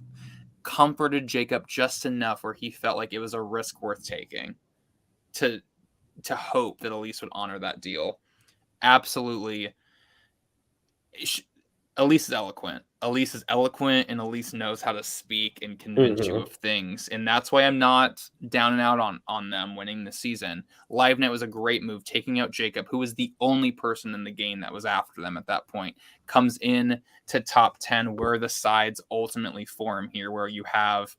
comforted Jacob just enough where he felt like it was a risk worth taking to hope that Elise would honor that deal. Absolutely. Elise is eloquent. And Elise knows how to speak and convince you of things. And that's why I'm not down and out on them winning the season. LiveNet was a great move, taking out Jacob, who was the only person in the game that was after them at that point. Comes in to top 10, where the sides ultimately form here, where you have,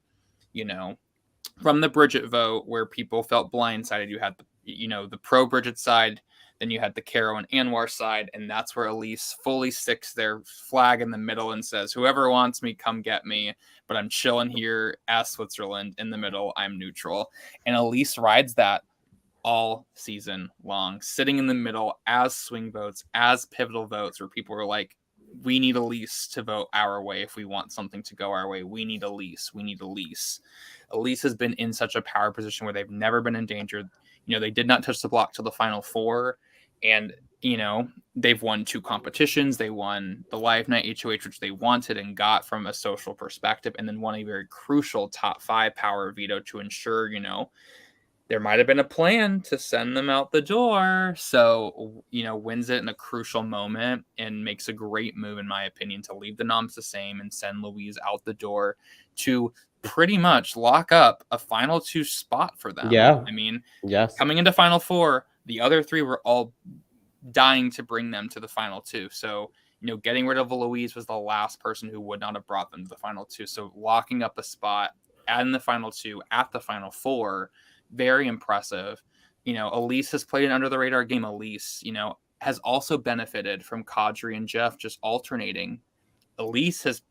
from the Bridget vote, where people felt blindsided, you had the pro Bridget side, then you had the Caro and Anwar side, and that's where Elise fully sticks their flag in the middle and says, whoever wants me, come get me, but I'm chilling here as Switzerland in the middle. I'm neutral. And Elise rides that all season long, sitting in the middle as swing votes, as pivotal votes, where people were like, we need Elise to vote our way. If we want something to go our way, we need Elise. Elise has been in such a power position where they've never been endangered. They did not touch the block till the final four. And, they've won 2 competitions. They won the Live Night HOH, which they wanted and got from a social perspective, and then won a very crucial top 5 power veto to ensure, there might have been a plan to send them out the door. So, wins it in a crucial moment and makes a great move, in my opinion, to leave the noms the same and send Louise out the door to pretty much lock up a final 2 spot for them. Yeah. I mean, Yes. coming into final 4, the other 3 were all dying to bring them to the final 2. So, getting rid of Louise was the last person who would not have brought them to the final 2. So, locking up a spot in the final 2 at the final 4, very impressive. Elise has played an under the radar game. Elise, has also benefited from Kadri and Jeff just alternating. Elise has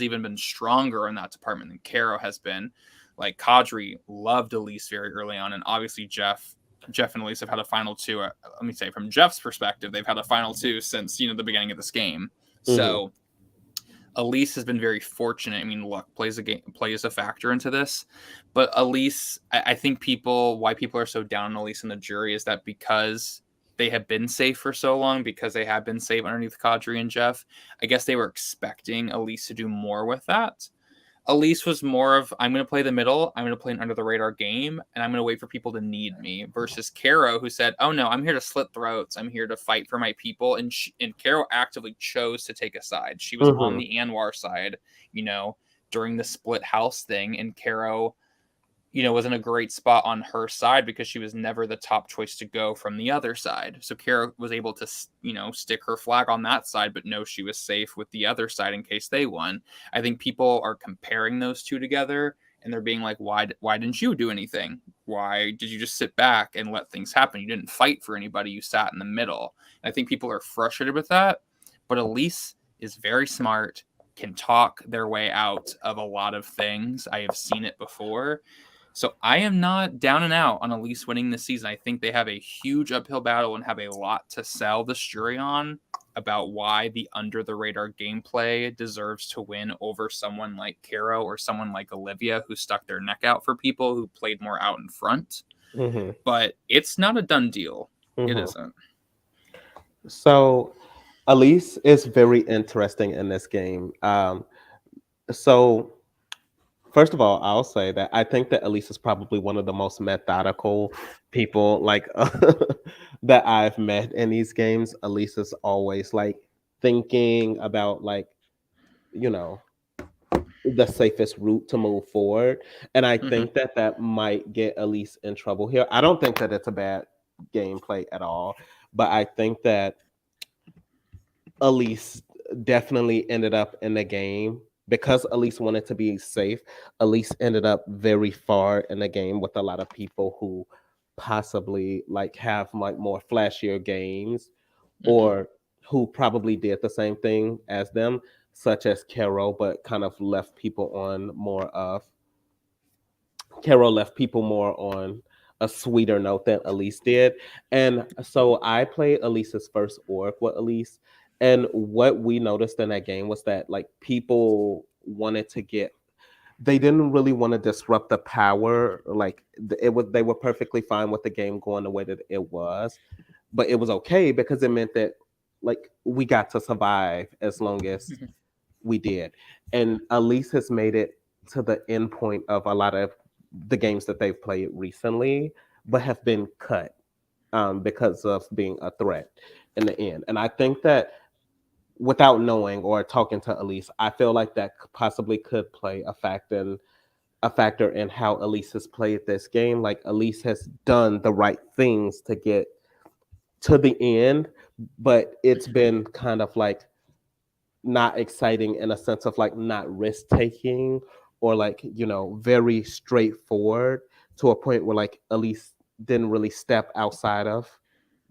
even been stronger in that department than Caro has been. Like, Kadri loved Elise very early on, and obviously Jeff and Elise have had a final 2. Let me say, from Jeff's perspective, they've had a final 2 since the beginning of this game. So Elise has been very fortunate. I mean, luck plays a factor into this, but Elise, I think why people are so down on Elise in the jury is that because they have been safe for so long, because they have been safe underneath Kadri and Jeff, I guess they were expecting Elise to do more with that. Elise was more of, I'm going to play the middle, I'm going to play an under the radar game, and I'm going to wait for people to need me, versus Caro, who said, oh no, I'm here to slit throats, I'm here to fight for my people. And Caro actively chose to take a side. She was on the Anwar side, during the split house thing, and Caro, was in a great spot on her side because she was never the top choice to go from the other side. So Caro was able to, stick her flag on that side, but know she was safe with the other side in case they won. I think people are comparing those two together, and they're being like, why didn't you do anything? Why did you just sit back and let things happen? You didn't fight for anybody. You sat in the middle. And I think people are frustrated with that, but Elise is very smart, can talk their way out of a lot of things. I have seen it before. So I am not down and out on Elise winning this season. I think they have a huge uphill battle and have a lot to sell this jury on about why the under the radar gameplay deserves to win over someone like Caro or someone like Olivia, who stuck their neck out for people, who played more out in front. But it's not a done deal. It isn't. So Elise is very interesting in this game. So first of all, I'll say that I think that Elise is probably one of the most methodical people that I've met in these games. Elise is always thinking about the safest route to move forward. And I think that might get Elise in trouble here. I don't think that it's a bad gameplay at all, but I think that Elise definitely ended up in the game because Elise wanted to be safe. Elise ended up very far in the game with a lot of people who possibly have more flashier games or who probably did the same thing as them, such as Caro, but kind of left people on a sweeter note than Elise did. And so I played Elise's first org with Elise. And what we noticed in that game was that people wanted to they didn't really want to disrupt the power. They were perfectly fine with the game going the way that it was, but it was okay because it meant that we got to survive as long as we did. And Elise has made it to the end point of a lot of the games that they've played recently, but have been cut because of being a threat in the end. And I think that without knowing or talking to Elise, I feel like that possibly could play a factor in how Elise has played this game. Elise has done the right things to get to the end, but it's been kind of not exciting in a sense of not risk taking or very straightforward to a point where Elise didn't really step outside of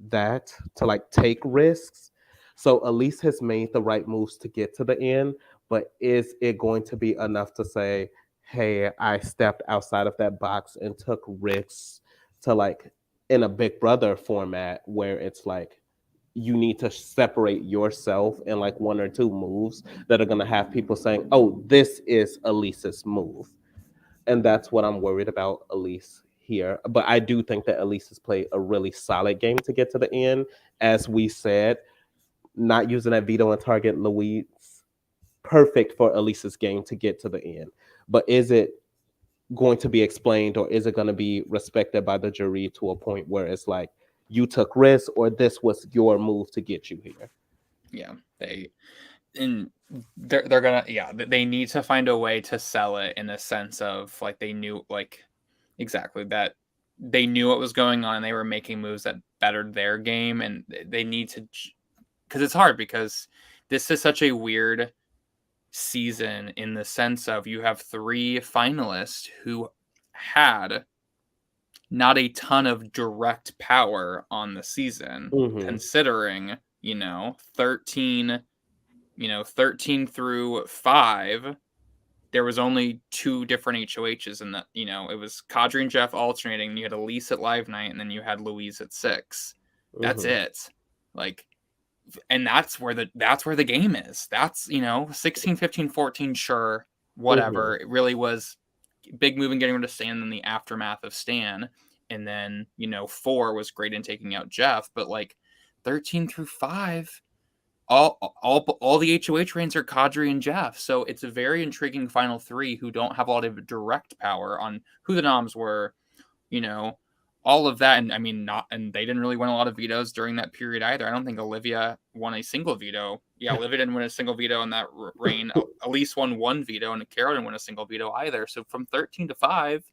that to take risks. So Elise has made the right moves to get to the end, but is it going to be enough to say, hey, I stepped outside of that box and took risks to in a Big Brother format where it's you need to separate yourself in one or two moves that are going to have people saying, oh, this is Elise's move. And that's what I'm worried about Elise here. But I do think that Elise has played a really solid game to get to the end. As we said, not using that veto and target Louise, perfect for Elise's game to get to the end. But is it going to be explained, or is it going to be respected by the jury to a point where it's like you took risks, or this was your move to get you here? Yeah, they're gonna, they need to find a way to sell it in a sense of like they knew, like, exactly that they knew what was going on and they were making moves that bettered their game, and they need to, because it's hard because this is such a weird season in the sense of you have 3 finalists who had not a ton of direct power on the season, considering 13 13 through 5, there was only 2 different HOHs, and that it was Kadri and Jeff alternating. You had Elise at Live Night, and then you had Louise at 6. That's it. Like, and that's where the game is. That's 16, 15, 14, sure, whatever. It really was big move in getting rid of Stan in the aftermath of Stan, and then 4 was great in taking out Jeff, but like 13 through 5, all the HOH reigns are Kadri and Jeff. So it's a very intriguing final 3 who don't have a lot of direct power on who the noms were, all of that. And I mean, and they didn't really win a lot of vetoes during that period either. I don't think Olivia won a single veto. Yeah, Olivia didn't win a single veto in that reign. Elise won 1 veto, and Carol didn't win a single veto either. So from 13 to 5,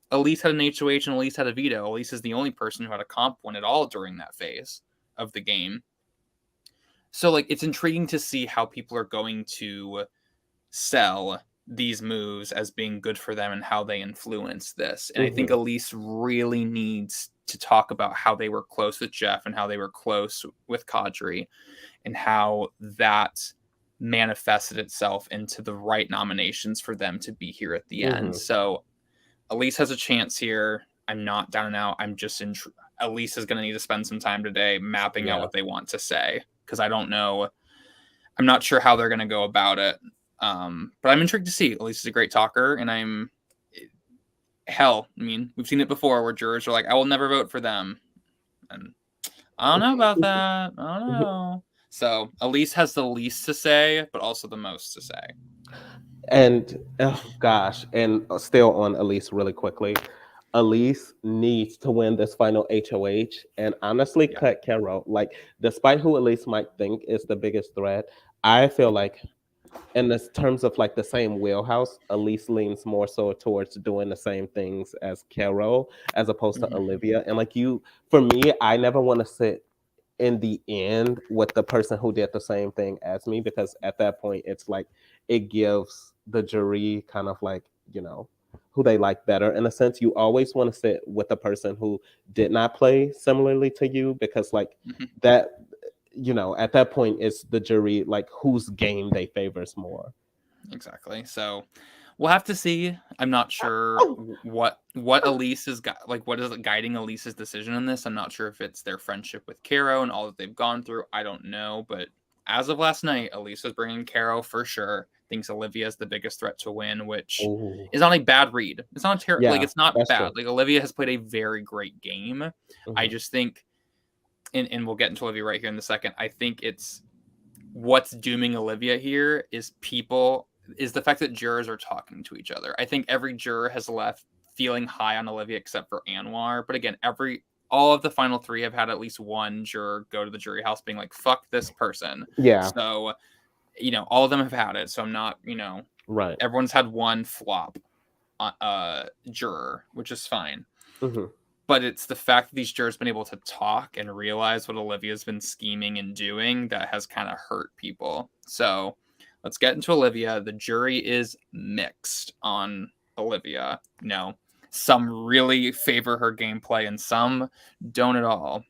Elise had an HOH and Elise had a veto. Elise is the only person who had a comp win at all during that phase of the game. So, like, it's intriguing to see how people are going to sell these moves as being good for them and how they influence this. And I think Elise really needs to talk about how they were close with Jeff and how they were close with Kadri and how that manifested itself into the right nominations for them to be here at the end. So Elise has a chance here. I'm not down and out. I'm just Elise is going to need to spend some time today mapping out what they want to say, because I don't know. I'm not sure how they're going to go about it. But I'm intrigued to see. Elise is a great talker, and I mean, we've seen it before where jurors are like, I will never vote for them. And I don't know about that. I don't know. So Elise has the least to say, but also the most to say. And oh gosh, and still on Elise really quickly. Elise needs to win this final HOH and honestly cut Carol. Like, despite who Elise might think is the biggest threat, I feel like in this terms of like the same wheelhouse, Elise leans more so towards doing the same things as Carol as opposed to Olivia. And like for me, I never want to sit in the end with the person who did the same thing as me, because at that point it's like it gives the jury kind of like who they like better. In a sense, you always want to sit with the person who did not play similarly to you, because like that at that point it's the jury like whose game they favors more. Exactly. So we'll have to see. I'm not sure what Elise is like. What is guiding Elise's decision in this? I'm not sure if it's their friendship with Caro and all that they've gone through. I don't know. But as of last night, Elise is bringing Caro for sure. Thinks Olivia is the biggest threat to win, which is not a bad read. It's not terrible. Like, it's not bad. True. Like, Olivia has played a very great game. I just think, and we'll get into Olivia right here in a second. I think it's what's dooming Olivia here is the fact that jurors are talking to each other. I think every juror has left feeling high on Olivia except for Anwar. But again, all of the final 3 have had at least one juror go to the jury house being like, fuck this person. Yeah. So, all of them have had it. So I'm not, right. Everyone's had one flop juror, which is fine. But it's the fact that these jurors have been able to talk and realize what Olivia's been scheming and doing that has kind of hurt people. So let's get into Olivia. The jury is mixed on Olivia. Some really favor her gameplay and some don't at all.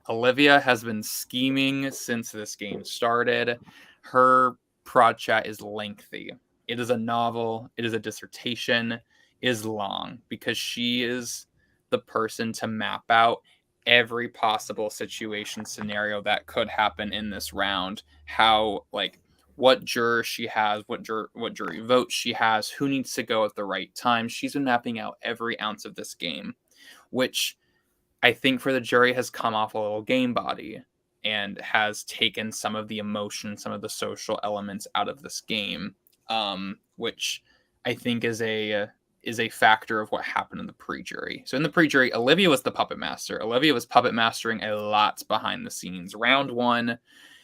Olivia has been scheming since this game started. Her prod chat is lengthy. It is a novel. It is a dissertation. It is long because she is the person to map out every possible situation scenario that could happen in this round. How, like, what juror she has, what jury votes she has, who needs to go at the right time. She's been mapping out every ounce of this game, which I think for the jury has come off a little game body and has taken some of the emotion, some of the social elements out of this game, which I think is a factor of what happened in the pre-jury. So in the pre-jury, Olivia was the puppet master. Olivia was puppet mastering a lot behind the scenes. Round one,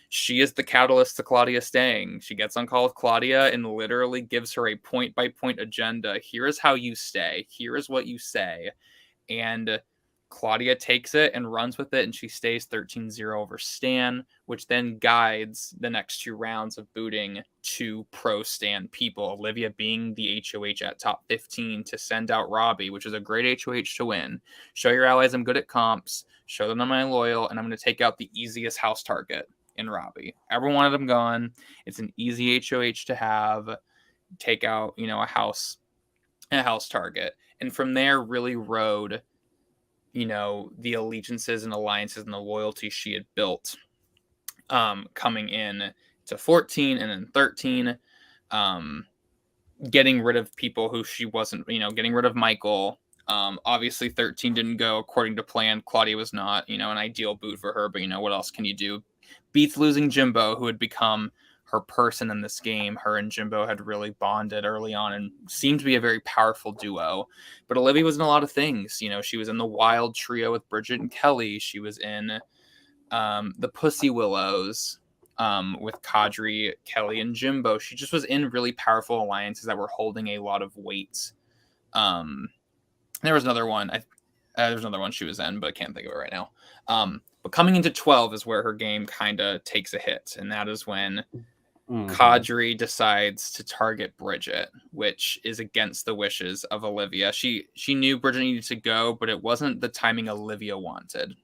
she is the catalyst to Claudia staying. She gets on call with Claudia and literally gives her a point-by-point agenda. Here is how you stay. Here is what you say. And Claudia takes it and runs with it, and she stays 13-0 over Stan, which then guides the next 2 rounds of booting to pro-Stan people. Olivia being the HOH at top 15 to send out Robbie, which is a great HOH to win. Show your allies I'm good at comps, show them I'm loyal, and I'm going to take out the easiest house target in Robbie. Everyone wanted him gone. It's an easy HOH to have. Take out, a house target. And from there really rode the allegiances and alliances and the loyalty she had built coming in to 14 and then 13, getting rid of people who she wasn't, getting rid of Michael. Obviously 13 didn't go according to plan. Claudia was not, an ideal boot for her, but what else can you do? Beats losing Jimbo, who had become her person in this game. Her and Jimbo had really bonded early on and seemed to be a very powerful duo. But Olivia was in a lot of things. She was in the Wild Trio with Bridget and Kelly. She was in the Pussy Willows with Kadri, Kelly, and Jimbo. She just was in really powerful alliances that were holding a lot of weight. There was another one. There's another one she was in, but I can't think of it right now. But coming into 12 is where her game kind of takes a hit, and that is when Kadri decides to target Bridget, which is against the wishes of Olivia. She knew Bridget needed to go, but it wasn't the timing Olivia wanted.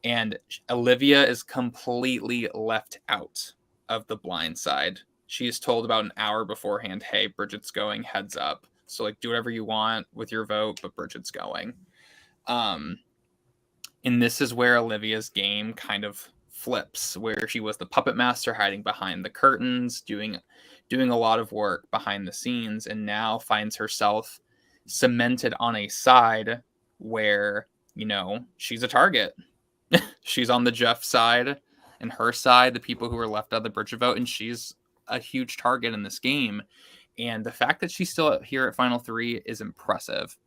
And Olivia is completely left out of the blind side. She is told about an hour beforehand, hey, Bridget's going, heads up. So do whatever you want with your vote, but Bridget's going. And this is where Olivia's game kind of flips, where she was the puppet master hiding behind the curtains, doing a lot of work behind the scenes, and now finds herself cemented on a side where, she's a target. She's on the Jeff side and her side, the people who are left out of the Bridget vote, and she's a huge target in this game. And the fact that she's still here at Final 3 is impressive.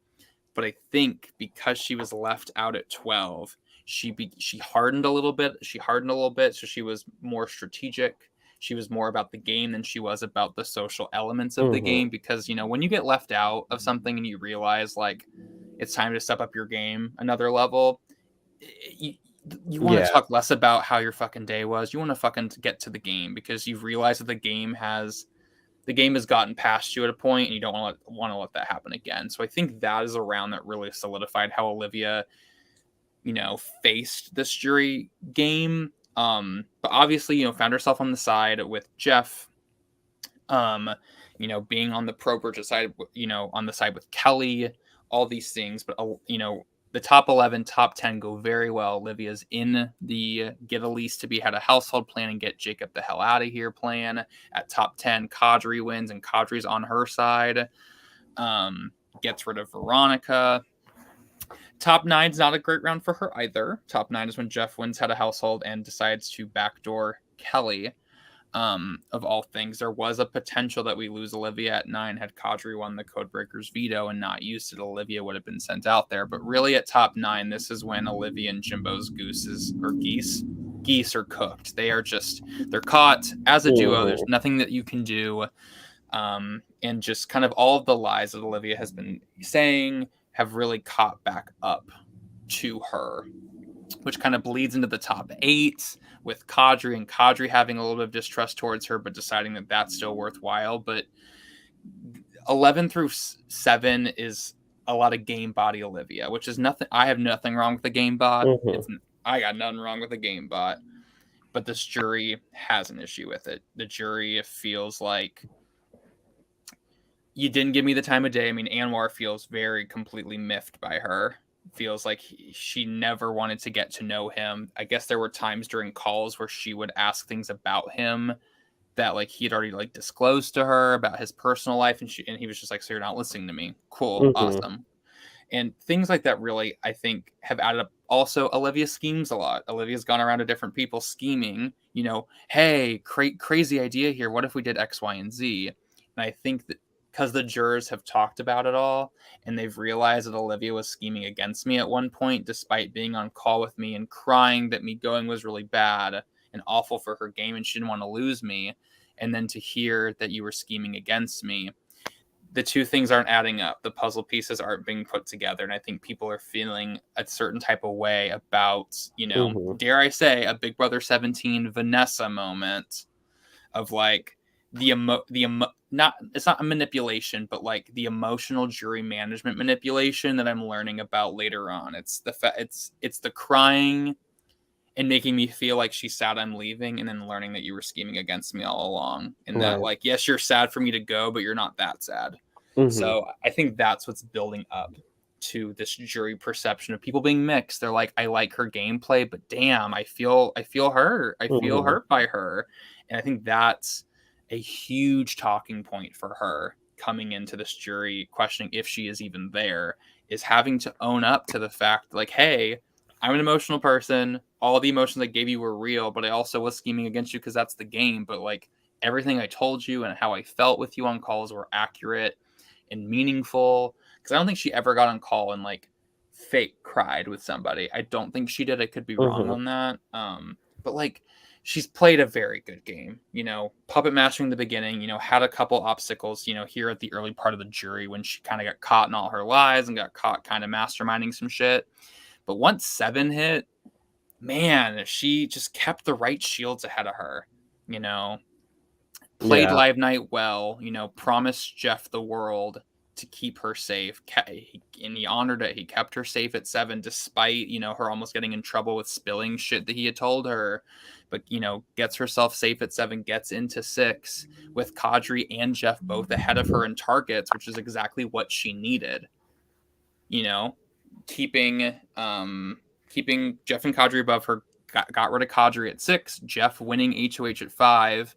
But I think because she was left out at 12, she hardened a little bit. So she was more strategic. She was more about the game than she was about the social elements of the game. Because, when you get left out of something and you realize, it's time to step up your game another level, you want to talk less about how your fucking day was. You want to fucking get to the game because you've realized that the game has gotten past you at a point and you don't want to let that happen again. So I think that is a round that really solidified how Olivia, faced this jury game. But obviously, found herself on the side with Jeff, being on the pro Bridget side, on the side with Kelly, all these things. But, the top 11, top 10 go very well. Olivia's in the get Elise to be had a household plan and get Jacob the hell out of here plan. At top 10, Kadri wins, and Kadri's on her side. Gets rid of Veronica. Top 9's not a great round for her either. Top 9 is when Jeff wins had a household and decides to backdoor Kelly. Of all things, there was a potential that we lose Olivia at 9 had Kadri won the Codebreaker's veto and not used it. Olivia would have been sent out there. But really at top 9, this is when Olivia and Jimbo's geese are cooked. They're caught as a duo. There's nothing that you can do. And just kind of all of the lies that Olivia has been saying have really caught back up to her, which kind of bleeds into the top 8 with Kadri, and Kadri having a little bit of distrust towards her, but deciding that that's still worthwhile. But 11 through 7 is a lot of game body Olivia, which is nothing. I have nothing wrong with the game bot. I got nothing wrong with the game bot. But this jury has an issue with it. The jury feels like you didn't give me the time of day. I mean, Anwar feels very completely miffed by her. Feels like she never wanted to get to know him. I guess there were times during calls where she would ask things about him that like he had already like disclosed to her about his personal life, and he was just like, so you're not listening to me, cool, Mm-hmm. awesome. And things like that really, I think, have added up. Also, Olivia schemes a lot. Olivia's gone around to different people scheming, hey, crazy idea here, what if we did X, Y, and Z? And I think that because the jurors have talked about it all, and they've realized that Olivia was scheming against me at one point, despite being on call with me and crying that me going was really bad and awful for her game, and she didn't want to lose me, and then to hear that you were scheming against me, the two things aren't adding up. The puzzle pieces aren't being put together. And I think people are feeling a certain type of way about, Mm-hmm. dare I say, a Big Brother 17 Vanessa moment of like not, it's not a manipulation, but like the emotional jury management manipulation that I'm learning about later on. It's it's the crying and making me feel like she's sad I'm leaving, and then learning that you were scheming against me all along, and that Right. like, yes, you're sad for me to go, but you're not that sad. Mm-hmm. So I think that's what's building up to this jury perception of people being mixed. They're like, I like her gameplay, but damn, I feel hurt. I feel Mm-hmm. hurt by her. And I think that's a huge talking point for her coming into this jury, questioning if she is even there, is having to own up to the fact, like, hey, I'm an emotional person. All the emotions I gave you were real, but I also was scheming against you because that's the game. But like everything I told you and how I felt with you on calls were accurate and meaningful, because I don't think she ever got on call and like fake cried with somebody. I don't think she did. I could be wrong Mm-hmm. on that. But like she's played a very good game. Puppet mastering in the beginning. Had a couple obstacles. Here at the early part of the jury when she kind of got caught in all her lies and got caught kind of masterminding some shit. But once 7 hit, man, she just kept the right shields ahead of her. You know, Played Yeah. Live Night well, promised Jeff the world to keep her safe. And he honored it. He kept her safe at 7, despite, her almost getting in trouble with spilling shit that he had told her. But, gets herself safe at 7, gets into 6 with Kadri and Jeff both ahead of her in targets, which is exactly what she needed. You know, keeping keeping Jeff and Kadri above her, got rid of Kadri at 6, Jeff winning HOH at 5,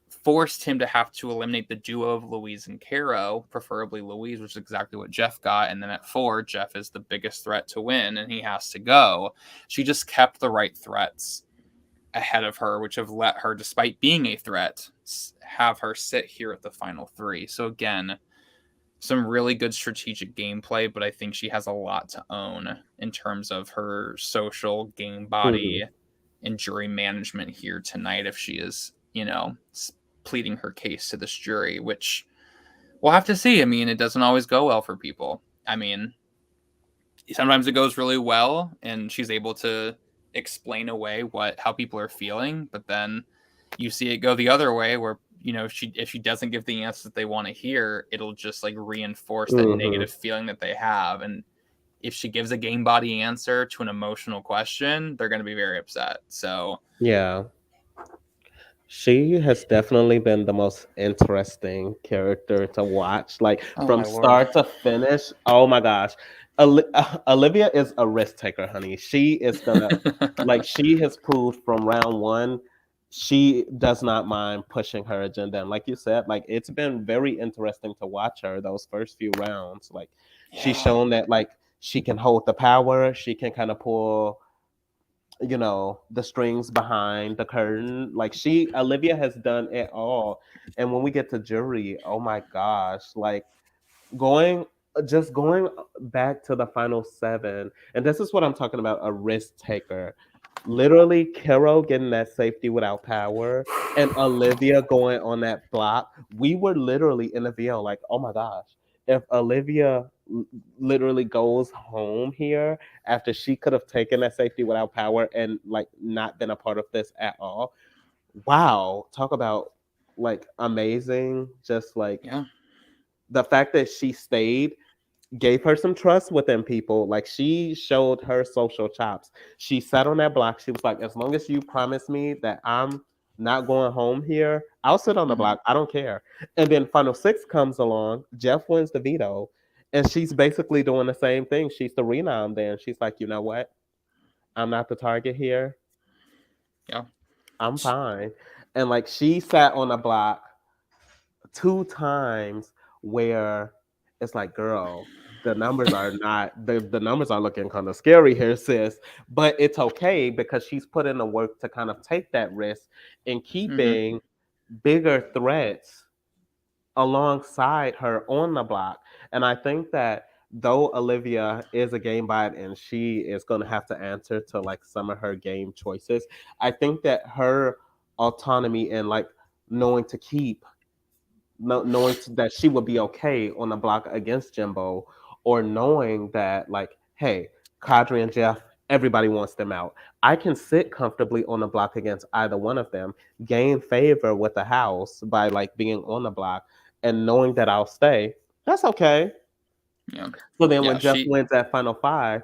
forced him to have to eliminate the duo of Louise and Caro, preferably Louise, which is exactly what Jeff got. And then at 4, Jeff is the biggest threat to win, and he has to go. She just kept the right threats ahead of her, which have let her, despite being a threat, have her sit here at the final 3. So again, some really good strategic gameplay, but I think she has a lot to own in terms of her social game body Mm-hmm. and jury management here tonight if she is, pleading her case to this jury, which we'll have to see. I mean, it doesn't always go well for people. I mean, sometimes it goes really well and she's able to explain away how people are feeling, but then you see it go the other way where if she doesn't give the answers that they want to hear, it'll just like reinforce that Mm-hmm. negative feeling that they have. And if she gives a game body answer to an emotional question, they're going to be very upset. So Yeah. She has definitely been the most interesting character to watch, like oh from my word. start to finish. Oh my gosh. Olivia is a risk taker, honey. She is gonna, like, she has proved from round one, she does not mind pushing her agenda. And like you said, like, it's been very interesting to watch her those first few rounds. Like, she's Yeah. shown that, like, she can hold the power, she can kind of pull, the strings behind the curtain. Like, Olivia has done it all. And when we get to jury, oh my gosh, like, going going back to the final 7, and this is what I'm talking about, a risk taker. Literally, Carol getting that safety without power, and Olivia going on that block. We were literally in the VO like, oh my gosh, if Olivia literally goes home here after she could have taken that safety without power and like not been a part of this at all. Wow, talk about like amazing. Just like Yeah. the fact that she stayed gave her some trust within people. Like, she showed her social chops. She sat on that block. She was like, as long as you promise me that I'm not going home here, I'll sit on the Mm-hmm. block. I don't care. And then final 6 comes along. Jeff wins the veto. And she's basically doing the same thing. She's the renom there. And she's like, you know what? I'm not the target here. Yeah. I'm fine. And like she sat on a block 2 times where it's like, girl, the numbers are not the numbers are looking kind of scary here, sis. But it's okay because she's put in the work to kind of take that risk in Hmm. keeping bigger threats alongside her on the block. And I think that though Olivia is a game bot and she is going to have to answer to like some of her game choices, I think that her autonomy and like knowing to keep knowing that she would be okay on the block against Jimbo, or knowing that like, hey, Kadri and Jeff, everybody wants them out. I can sit comfortably on the block against either one of them, gain favor with the house by like being on the block, and knowing that I'll stay. That's okay. Yeah. So then Yeah. when Jeff wins that final five,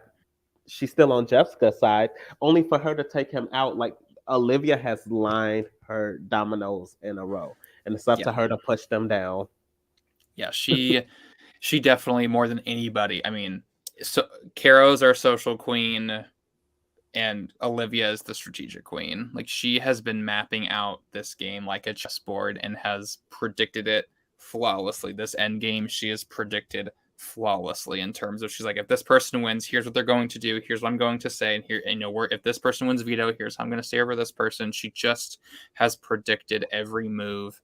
she's still on Jessica's side, only for her to take him out. Like Olivia has lined her dominoes in a row, and it's up Yeah. to her to push them down. Yeah. She definitely, more than anybody. I mean, so Caro's our social queen, and Olivia is the strategic queen. Like, she has been mapping out this game like a chessboard and has predicted it flawlessly. This end game, she has predicted flawlessly in terms of, she's like, if this person wins, here's what they're going to do. Here's what I'm going to say. And here, and, if this person wins veto, here's how I'm going to stay over this person. She just has predicted every move.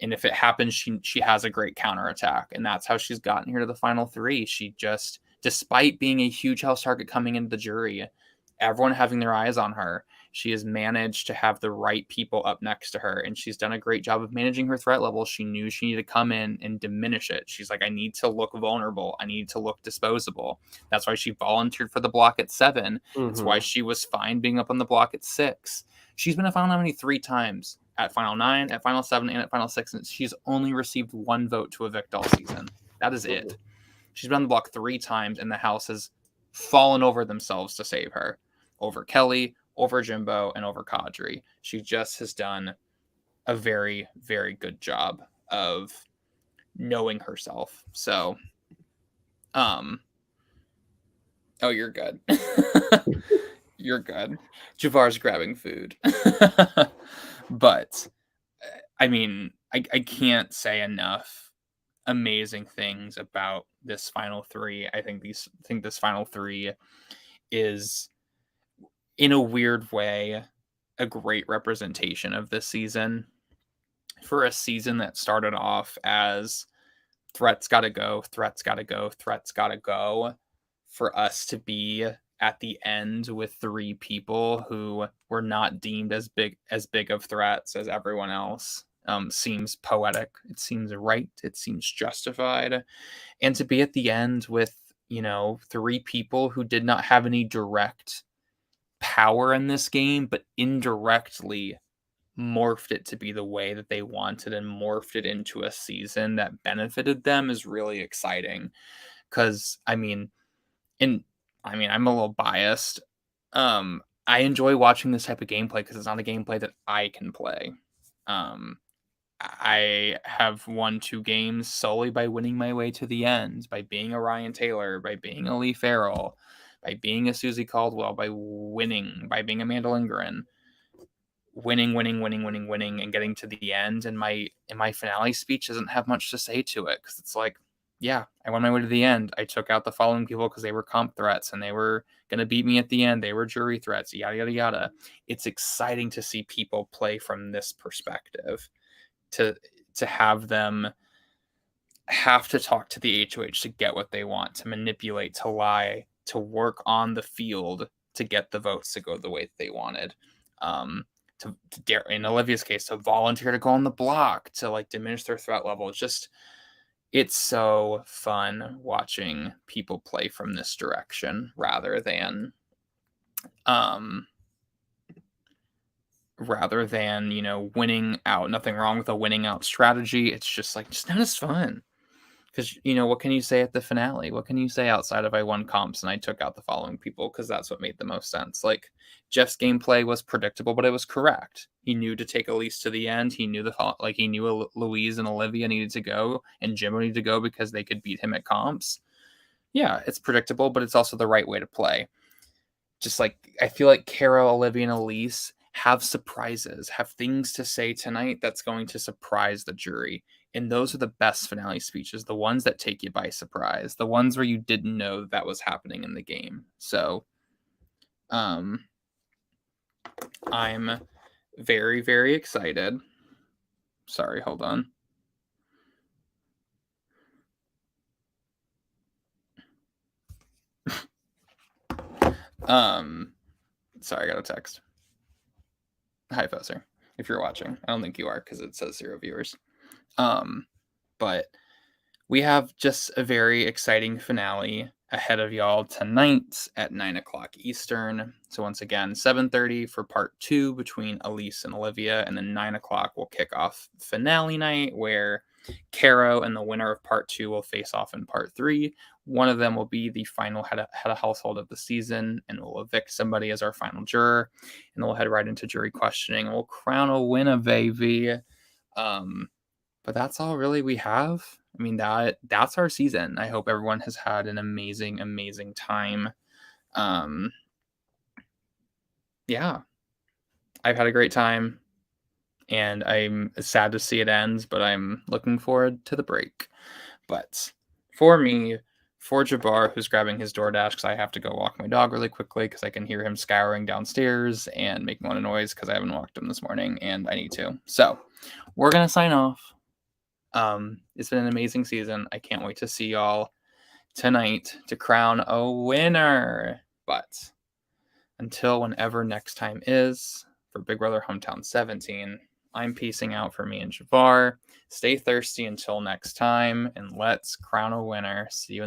And if it happens, she has a great counterattack. And that's how she's gotten here to the final three. She just, despite being a huge house target coming into the jury, everyone having their eyes on her, she has managed to have the right people up next to her. And she's done a great job of managing her threat level. She knew she needed to come in and diminish it. She's like, I need to look vulnerable. I need to look disposable. That's why she volunteered for the block at 7. It's why she was fine being up on the block at 6. She's been a final nominee 3 times, at Final 9, at Final 7, and at Final 6, and she's only received 1 vote to evict all season. That is it. She's been on the block 3 times, and the house has fallen over themselves to save her. Over Kelly, over Jimbo, and over Kadri. She just has done a very, very good job of knowing herself. So, oh, you're good. You're good. Javar's grabbing food. But, I mean, I can't say enough amazing things about this final 3. I think this final 3 is, in a weird way, a great representation of this season. For a season that started off as threats gotta go, threats gotta go, threats gotta go, for us to be at the end with 3 people who were not deemed as big of threats as everyone else, seems poetic. It seems right. It seems justified. And to be at the end with, 3 people who did not have any direct power in this game, but indirectly morphed it to be the way that they wanted and morphed it into a season that benefited them, is really exciting. Because, I'm a little biased. I enjoy watching this type of gameplay because it's not a gameplay that I can play. I have won 2 games solely by winning my way to the end, by being a Ryan Taylor, by being a Lee Farrell, by being a Susie Caldwell, by being Amanda Lindgren, winning, and getting to the end. And my finale speech doesn't have much to say to it, because it's like, yeah, I won my way to the end. I took out the following people because they were comp threats and they were going to beat me at the end. They were jury threats, yada, yada, yada. It's exciting to see people play from this perspective, to have them have to talk to the HOH to get what they want, to manipulate, to lie, to work on the field to get the votes to go the way that they wanted. To dare, in Olivia's case, to volunteer to go on the block, to like diminish their threat level. It's so fun watching people play from this direction rather than winning out. Nothing wrong with a winning out strategy. It's just not as fun. Because, what can you say at the finale? What can you say outside of I won comps and I took out the following people? Because that's what made the most sense. Like, Jeff's gameplay was predictable, but it was correct. He knew to take Elise to the end. He knew he knew Louise and Olivia needed to go, and Jimbo needed to go because they could beat him at comps. Yeah, it's predictable, but it's also the right way to play. Just like, I feel like Cara, Olivia, and Elise have surprises, have things to say tonight that's going to surprise the jury. And those are the best finale speeches, the ones that take you by surprise, the ones where you didn't know that was happening in the game. So I'm very, very excited. Sorry, hold on. Sorry, I got a text. Hi, Foser, if you're watching. I don't think you are because it says 0 viewers. But we have just a very exciting finale ahead of y'all tonight at 9 o'clock Eastern. So once again, 7:30 for part 2 between Elise and Olivia, and then 9 o'clock will kick off finale night where Caro and the winner of part 2 will face off in part 3. One of them will be the final head of household of the season, and we'll evict somebody as our final juror, and we'll head right into jury questioning, and we'll crown a winner, baby. But that's all really we have. I mean, that's our season. I hope everyone has had an amazing, amazing time. Yeah, I've had a great time, and I'm sad to see it ends, but I'm looking forward to the break. But for me, for Jabbar, who's grabbing his DoorDash because I have to go walk my dog really quickly because I can hear him scouring downstairs and making a lot of noise because I haven't walked him this morning and I need to. So we're going to sign off. It's been an amazing season. I can't wait to see y'all tonight to crown a winner. But until whenever next time is, for Big Brother Hometown 17, I'm peacing out for me and Jabbar. Stay thirsty until next time, and let's crown a winner. See you in the